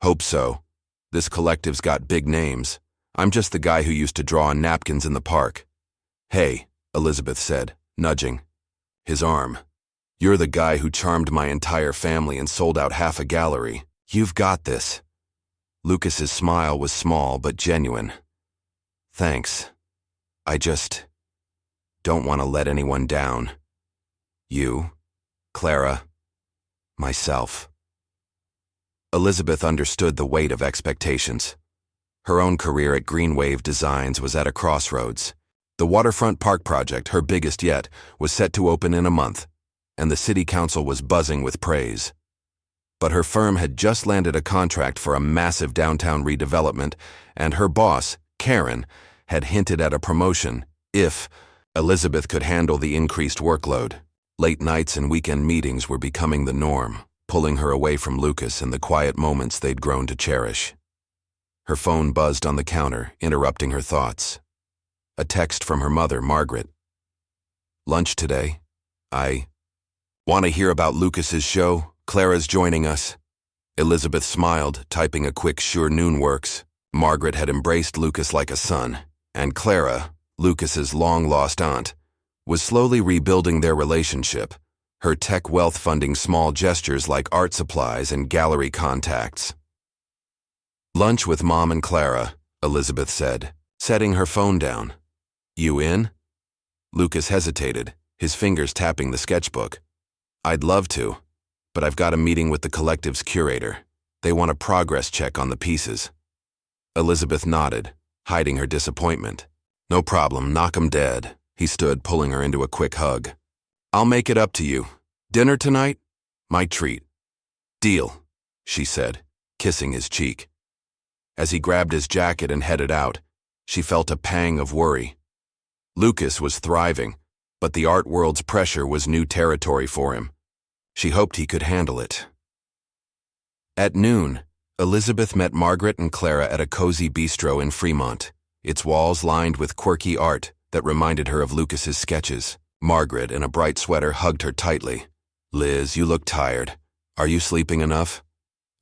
Hope so. This collective's got big names. I'm just the guy who used to draw on napkins in the park. Hey, Elizabeth said, nudging his arm. You're the guy who charmed my entire family and sold out half a gallery. You've got this. Lucas's smile was small but genuine. Thanks. I just don't want to let anyone down. You, Clara, myself. Elizabeth understood the weight of expectations. Her own career at Green Wave Designs was at a crossroads. The waterfront park project, her biggest yet, was set to open in a month, and the city council was buzzing with praise. But her firm had just landed a contract for a massive downtown redevelopment, and her boss, Karen, had hinted at a promotion if Elizabeth could handle the increased workload. Late nights and weekend meetings were becoming the norm, pulling her away from Lucas and the quiet moments they'd grown to cherish. Her phone buzzed on the counter, interrupting her thoughts. A text from her mother, Margaret. Lunch today? I want to hear about Lucas's show. Clara's joining us. Elizabeth smiled, typing a quick "sure noon works." Margaret had embraced Lucas like a son, and Clara, Lucas's long-lost aunt, was slowly rebuilding their relationship, her tech wealth funding small gestures like art supplies and gallery contacts. Lunch with Mom and Clara, Elizabeth said, setting her phone down. You in? Lucas hesitated, his fingers tapping the sketchbook. I'd love to, but I've got a meeting with the collective's curator. They want a progress check on the pieces. Elizabeth nodded, hiding her disappointment. No problem, knock 'em dead. He stood, pulling her into a quick hug. I'll make it up to you. Dinner tonight? My treat. Deal, she said, kissing his cheek. As he grabbed his jacket and headed out, she felt a pang of worry. Lucas was thriving, but the art world's pressure was new territory for him. She hoped he could handle it. At noon, Elizabeth met Margaret and Clara at a cozy bistro in Fremont, its walls lined with quirky art that reminded her of Lucas's sketches. Margaret, in a bright sweater, hugged her tightly. Liz, you look tired. Are you sleeping enough?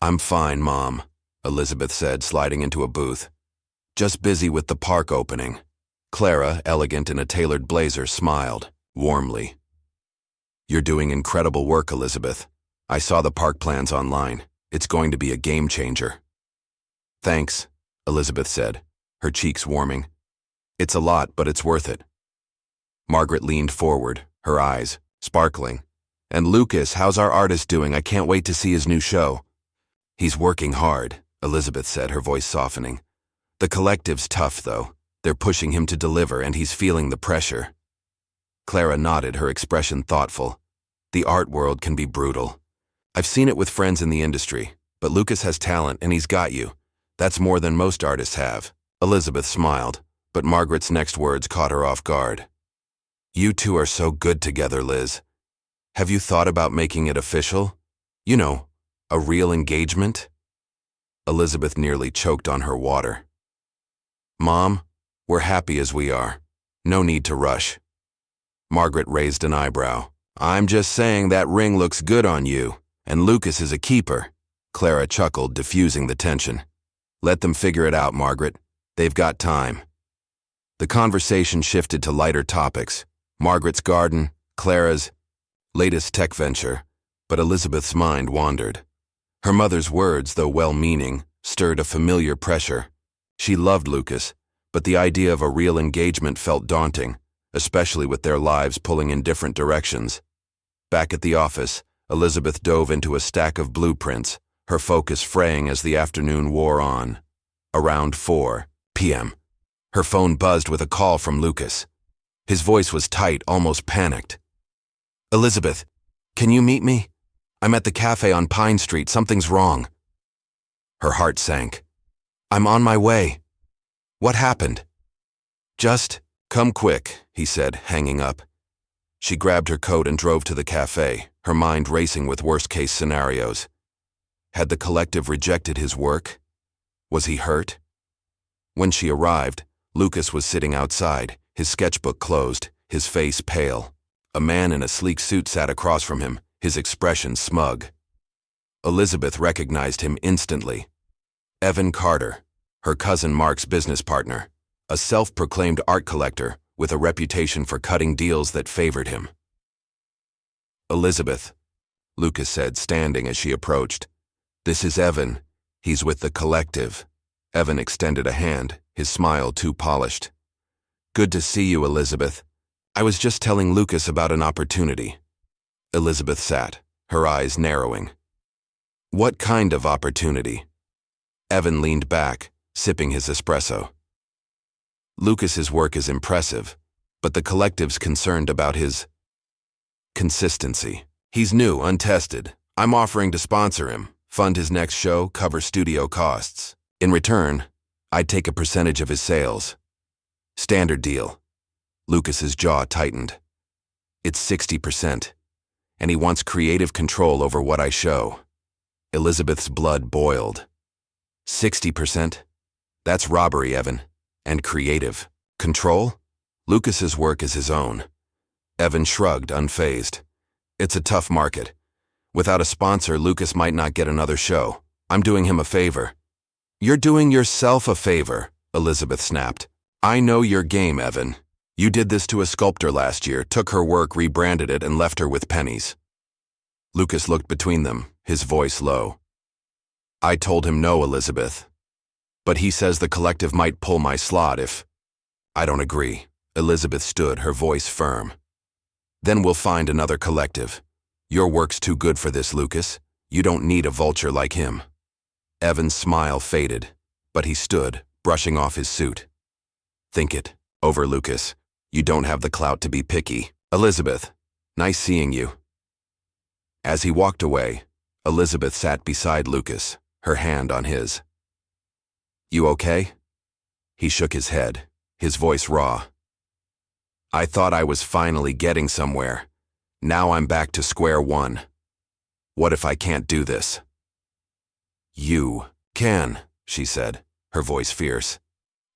I'm fine, Mom, Elizabeth said, sliding into a booth. Just busy with the park opening. Clara, elegant in a tailored blazer, smiled, warmly. You're doing incredible work, Elizabeth. I saw the park plans online. It's going to be a game changer. Thanks, Elizabeth said, her cheeks warming. It's a lot, but it's worth it. Margaret leaned forward, her eyes sparkling. And Lucas, how's our artist doing? I can't wait to see his new show. He's working hard, Elizabeth said, her voice softening. The collective's tough, though. They're pushing him to deliver, and he's feeling the pressure. Clara nodded, her expression thoughtful. The art world can be brutal. I've seen it with friends in the industry, but Lucas has talent, and he's got you. That's more than most artists have. Elizabeth smiled, but Margaret's next words caught her off guard. You two are so good together, Liz. Have you thought about making it official? You know, a real engagement? Elizabeth nearly choked on her water. Mom, we're happy as we are. No need to rush. Margaret raised an eyebrow. I'm just saying that ring looks good on you, and Lucas is a keeper. Clara chuckled, diffusing the tension. Let them figure it out, Margaret. They've got time. The conversation shifted to lighter topics. Margaret's garden, Clara's latest tech venture, but Elizabeth's mind wandered. Her mother's words, though well-meaning, stirred a familiar pressure. She loved Lucas, but the idea of a real engagement felt daunting, especially with their lives pulling in different directions. Back at the office, Elizabeth dove into a stack of blueprints, her focus fraying as the afternoon wore on. Around 4 p.m., her phone buzzed with a call from Lucas. His voice was tight, almost panicked. Elizabeth, can you meet me? I'm at the cafe on Pine Street. Something's wrong. Her heart sank. I'm on my way. What happened? Just come quick, he said, hanging up. She grabbed her coat and drove to the cafe, her mind racing with worst-case scenarios. Had the collective rejected his work? Was he hurt? When she arrived, Lucas was sitting outside, his sketchbook closed, his face pale. A man in a sleek suit sat across from him, his expression smug. Elizabeth recognized him instantly. Evan Carter, her cousin Mark's business partner, a self-proclaimed art collector with a reputation for cutting deals that favored him. "Elizabeth," Lucas said, standing as she approached. "This is Evan. He's with the collective." Evan extended a hand, his smile too polished. "Good to see you, Elizabeth. I was just telling Lucas about an opportunity." Elizabeth sat, her eyes narrowing. "What kind of opportunity?" Evan leaned back, sipping his espresso. "Lucas's work is impressive, but the collective's concerned about his consistency. He's new, untested. I'm offering to sponsor him, fund his next show, cover studio costs. In return, I'd take a percentage of his sales. Standard deal." Lucas's jaw tightened. "It's 60%, and he wants creative control over what I show." Elizabeth's blood boiled. 60%? That's robbery, Evan. And creative. Control? Lucas's work is his own. Evan shrugged, unfazed. "It's a tough market. Without a sponsor, Lucas might not get another show. I'm doing him a favor." "You're doing yourself a favor," Elizabeth snapped. "I know your game, Evan. You did this to a sculptor last year, took her work, rebranded it, and left her with pennies." Lucas looked between them, his voice low. "I told him no, Elizabeth. But he says the collective might pull my slot if—" "I don't agree." Elizabeth stood, her voice firm. "Then we'll find another collective. Your work's too good for this, Lucas. You don't need a vulture like him." Evan's smile faded, but he stood, brushing off his suit. "Think it over, Lucas. You don't have the clout to be picky. Elizabeth, nice seeing you." As he walked away, Elizabeth sat beside Lucas, her hand on his. "You okay?" He shook his head, his voice raw. "I thought I was finally getting somewhere. Now I'm back to square one. What if I can't do this?" "You can," she said, her voice fierce.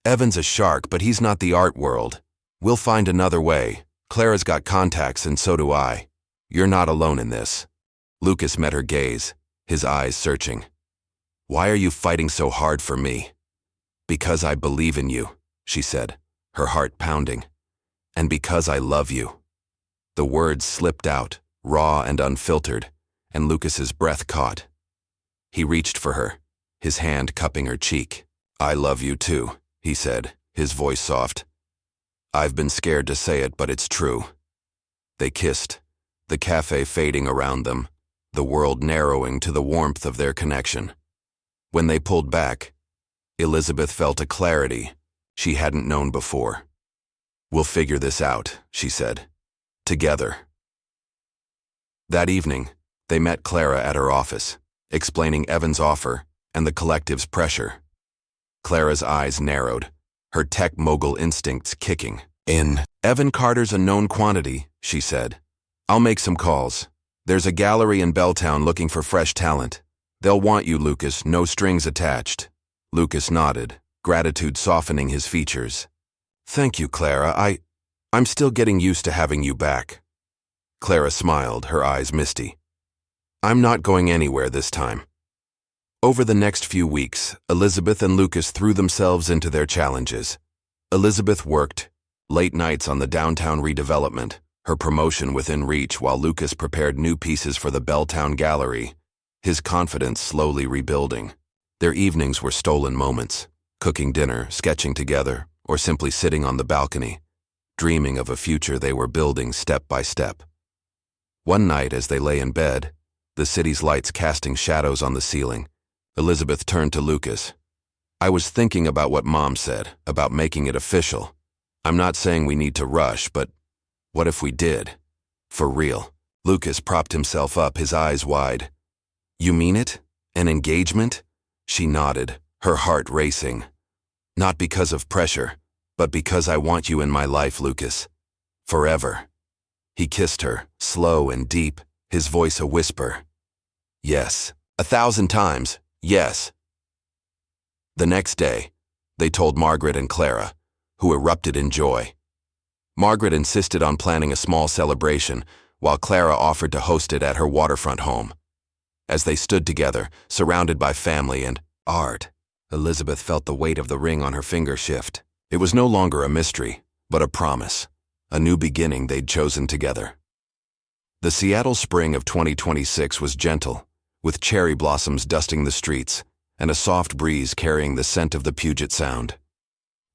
"Evan's a shark, but he's not the art world. We'll find another way. Clara's got contacts, and so do I. You're not alone in this." Lucas met her gaze, his eyes searching. "Why are you fighting so hard for me?" "Because I believe in you," she said, her heart pounding. "And because I love you." The words slipped out, raw and unfiltered, and Lucas's breath caught. He reached for her, his hand cupping her cheek. "I love you too," he said, his voice soft. "I've been scared to say it, but it's true." They kissed, the cafe fading around them, the world narrowing to the warmth of their connection. When they pulled back, Elizabeth felt a clarity she hadn't known before. "We'll figure this out," she said. "Together." That evening, they met Clara at her office, explaining Evan's offer and the collective's pressure. Clara's eyes narrowed, her tech mogul instincts kicking in. "Evan Carter's a known quantity," she said. "I'll make some calls. There's a gallery in Belltown looking for fresh talent. They'll want you, Lucas, no strings attached." Lucas nodded, gratitude softening his features. "Thank you, Clara. I'm still getting used to having you back." Clara smiled, her eyes misty. "I'm not going anywhere this time." Over the next few weeks, Elizabeth and Lucas threw themselves into their challenges. Elizabeth worked, late nights on the downtown redevelopment, her promotion within reach, while Lucas prepared new pieces for the Belltown Gallery, his confidence slowly rebuilding. Their evenings were stolen moments, cooking dinner, sketching together, or simply sitting on the balcony, dreaming of a future they were building step by step. One night, as they lay in bed, the city's lights casting shadows on the ceiling, Elizabeth turned to Lucas. "I was thinking about what Mom said, about making it official. I'm not saying we need to rush, but what if we did? For real." Lucas propped himself up, his eyes wide. "You mean it? An engagement?" She nodded, her heart racing. "Not because of pressure, but because I want you in my life, Lucas. Forever." He kissed her, slow and deep, his voice a whisper. "Yes, 1,000 times, yes." The next day, they told Margaret and Clara, who erupted in joy. Margaret insisted on planning a small celebration, while Clara offered to host it at her waterfront home. As they stood together, surrounded by family and art, Elizabeth felt the weight of the ring on her finger shift. It was no longer a mystery, but a promise. A new beginning they'd chosen together. The Seattle spring of 2026 was gentle, with cherry blossoms dusting the streets and a soft breeze carrying the scent of the Puget Sound.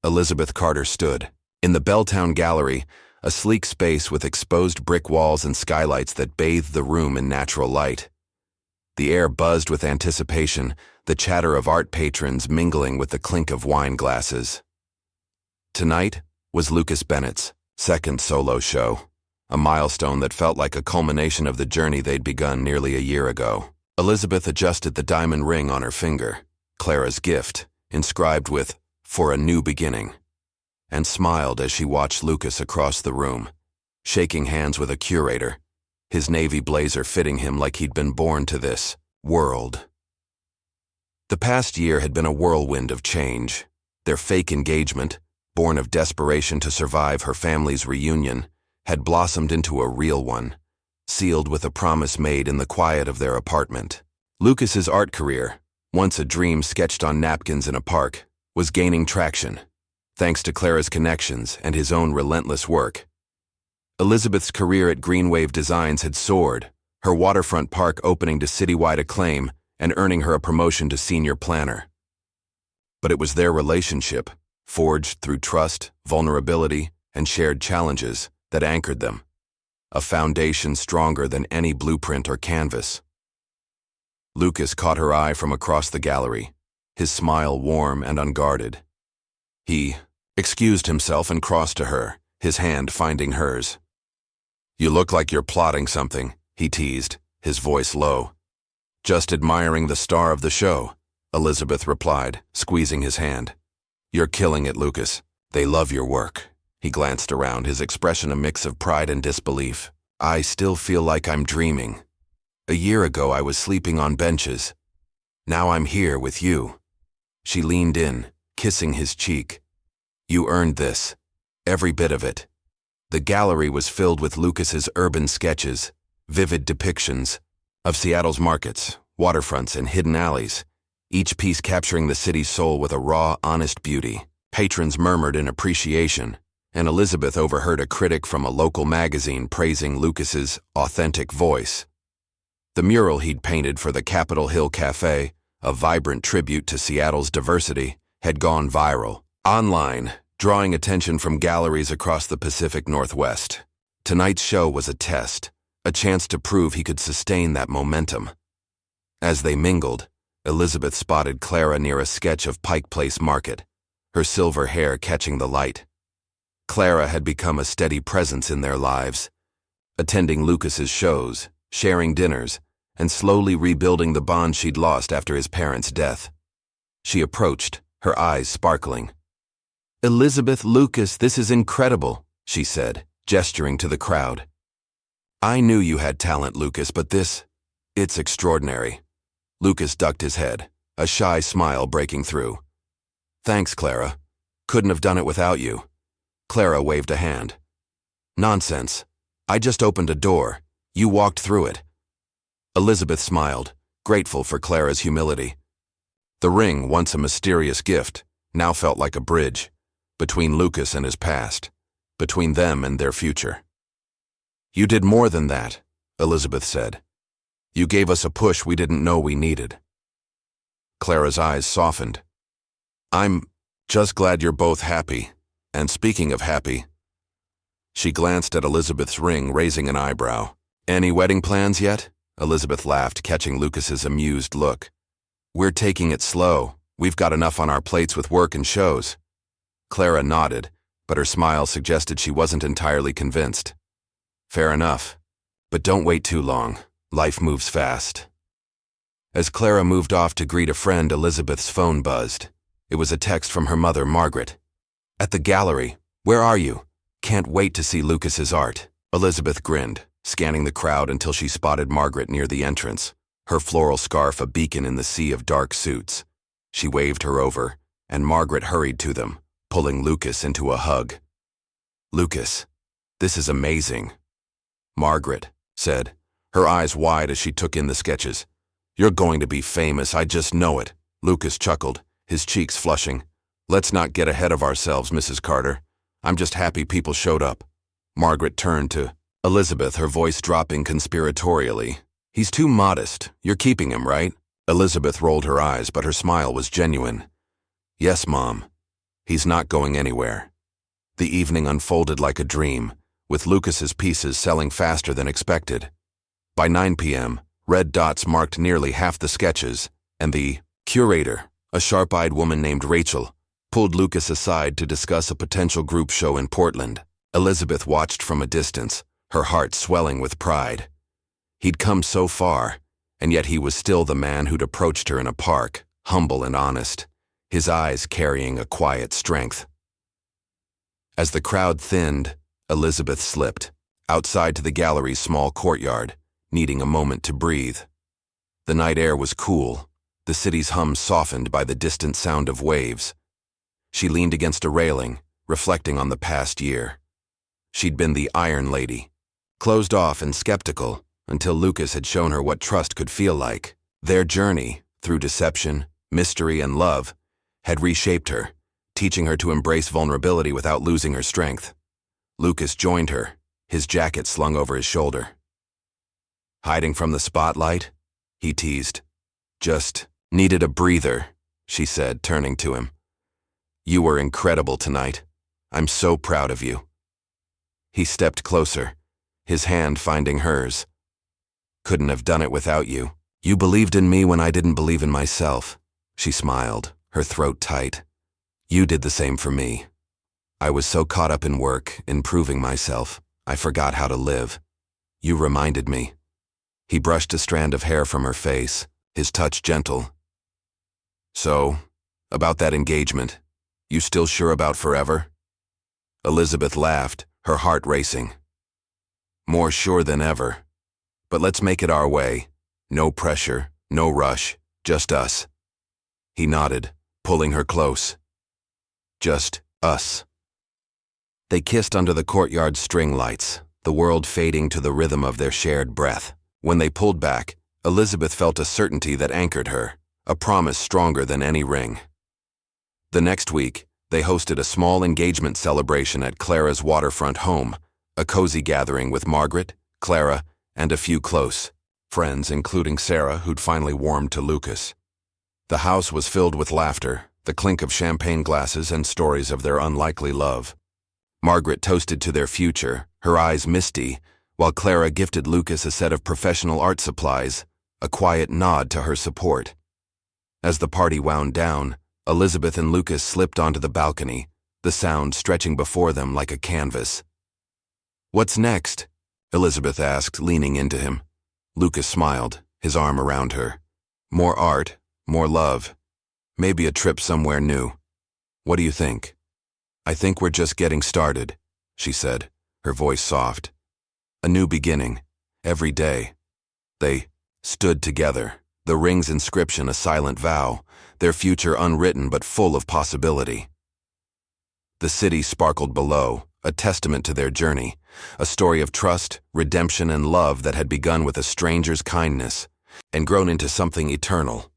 Elizabeth Carter stood in the Belltown Gallery, a sleek space with exposed brick walls and skylights that bathed the room in natural light. The air buzzed with anticipation, the chatter of art patrons mingling with the clink of wine glasses. Tonight was Lucas Bennett's second solo show, a milestone that felt like a culmination of the journey they'd begun nearly a year ago. Elizabeth adjusted the diamond ring on her finger, Clara's gift, inscribed with, "For a new beginning," and smiled as she watched Lucas across the room, shaking hands with a curator, his navy blazer fitting him like he'd been born to this world. The past year had been a whirlwind of change. Their fake engagement, born of desperation to survive her family's reunion, had blossomed into a real one, sealed with a promise made in the quiet of their apartment. Lucas's art career, once a dream sketched on napkins in a park, was gaining traction, thanks to Clara's connections and his own relentless work. Elizabeth's career at Greenwave Designs had soared, her waterfront park opening to citywide acclaim and earning her a promotion to senior planner. But it was their relationship, forged through trust, vulnerability, and shared challenges, that anchored them, a foundation stronger than any blueprint or canvas. Lucas caught her eye from across the gallery, his smile warm and unguarded. He excused himself and crossed to her, his hand finding hers. "You look like you're plotting something," he teased, his voice low. "Just admiring the star of the show," Elizabeth replied, squeezing his hand. "You're killing it, Lucas. They love your work." He glanced around, his expression a mix of pride and disbelief. "I still feel like I'm dreaming. A year ago I was sleeping on benches. Now I'm here with you." She leaned in, kissing his cheek. "You earned this. Every bit of it." The gallery was filled with Lucas's urban sketches, vivid depictions of Seattle's markets, waterfronts, and hidden alleys, each piece capturing the city's soul with a raw, honest beauty. Patrons murmured in appreciation, and Elizabeth overheard a critic from a local magazine praising Lucas's authentic voice. The mural he'd painted for the Capitol Hill Cafe, a vibrant tribute to Seattle's diversity, had gone viral, online, drawing attention from galleries across the Pacific Northwest. Tonight's show was a test, a chance to prove he could sustain that momentum. As they mingled, Elizabeth spotted Clara near a sketch of Pike Place Market, her silver hair catching the light. Clara had become a steady presence in their lives, attending Lucas's shows, sharing dinners, and slowly rebuilding the bond she'd lost after his parents' death. She approached, her eyes sparkling. "Elizabeth, Lucas, this is incredible," she said, gesturing to the crowd. "I knew you had talent, Lucas, but it's extraordinary." Lucas ducked his head, a shy smile breaking through. "Thanks, Clara. Couldn't have done it without you." Clara waved a hand. "Nonsense. I just opened a door. You walked through it." Elizabeth smiled, grateful for Clara's humility. The ring, once a mysterious gift, now felt like a bridge, between Lucas and his past, between them and their future. "You did more than that," Elizabeth said. "You gave us a push we didn't know we needed." Clara's eyes softened. "I'm just glad you're both happy. And speaking of happy..." She glanced at Elizabeth's ring, raising an eyebrow. "Any wedding plans yet?" Elizabeth laughed, catching Lucas's amused look. "We're taking it slow. We've got enough on our plates with work and shows." Clara nodded, but her smile suggested she wasn't entirely convinced. "Fair enough. But don't wait too long. Life moves fast." As Clara moved off to greet a friend, Elizabeth's phone buzzed. It was a text from her mother, Margaret. "At the gallery. Where are you? Can't wait to see Lucas's art." Elizabeth grinned, scanning the crowd until she spotted Margaret near the entrance, her floral scarf a beacon in the sea of dark suits. She waved her over, and Margaret hurried to them, pulling Lucas into a hug. "Lucas, this is amazing," Margaret said, her eyes wide as she took in the sketches. "You're going to be famous, I just know it." Lucas chuckled, his cheeks flushing. "Let's not get ahead of ourselves, Mrs. Carter. I'm just happy people showed up." Margaret turned to Elizabeth, her voice dropping conspiratorially. "He's too modest. You're keeping him, right?" Elizabeth rolled her eyes, but her smile was genuine. "Yes, Mom. He's not going anywhere." The evening unfolded like a dream, with Lucas's pieces selling faster than expected. By 9 p.m., red dots marked nearly half the sketches, and the curator, a sharp-eyed woman named Rachel, pulled Lucas aside to discuss a potential group show in Portland. Elizabeth watched from a distance, her heart swelling with pride. He'd come so far, and yet he was still the man who'd approached her in a park, humble and honest, his eyes carrying a quiet strength. As the crowd thinned, Elizabeth slipped, outside to the gallery's small courtyard, needing a moment to breathe. The night air was cool, the city's hum softened by the distant sound of waves. She leaned against a railing, reflecting on the past year. She'd been the Iron Lady, closed off and skeptical, until Lucas had shown her what trust could feel like. Their journey, through deception, mystery, and love, had reshaped her, teaching her to embrace vulnerability without losing her strength. Lucas joined her, his jacket slung over his shoulder. "Hiding from the spotlight?" he teased. "Just needed a breather," she said, turning to him. "You were incredible tonight. I'm so proud of you." He stepped closer, his hand finding hers. "Couldn't have done it without you. You believed in me when I didn't believe in myself." She smiled, her throat tight. "You did the same for me. I was so caught up in work, in proving myself, I forgot how to live. You reminded me." He brushed a strand of hair from her face, his touch gentle. "So, about that engagement, you still sure about forever?" Elizabeth laughed, her heart racing. "More sure than ever. But let's make it our way. No pressure, no rush, just us." He nodded, pulling her close. "Just us." They kissed under the courtyard's string lights, the world fading to the rhythm of their shared breath. When they pulled back, Elizabeth felt a certainty that anchored her, a promise stronger than any ring. The next week, they hosted a small engagement celebration at Clara's waterfront home, a cozy gathering with Margaret, Clara, and a few close friends, including Sarah, who'd finally warmed to Lucas. The house was filled with laughter, the clink of champagne glasses, and stories of their unlikely love. Margaret toasted to their future, her eyes misty, while Clara gifted Lucas a set of professional art supplies, a quiet nod to her support. As the party wound down, Elizabeth and Lucas slipped onto the balcony, the sound stretching before them like a canvas. "What's next?" Elizabeth asked, leaning into him. Lucas smiled, his arm around her. "More art, more love. Maybe a trip somewhere new. What do you think?" "I think we're just getting started," she said, her voice soft. "A new beginning, every day." They stood together, the ring's inscription a silent vow, their future unwritten but full of possibility. The city sparkled below, a testament to their journey, a story of trust, redemption, and love that had begun with a stranger's kindness and grown into something eternal.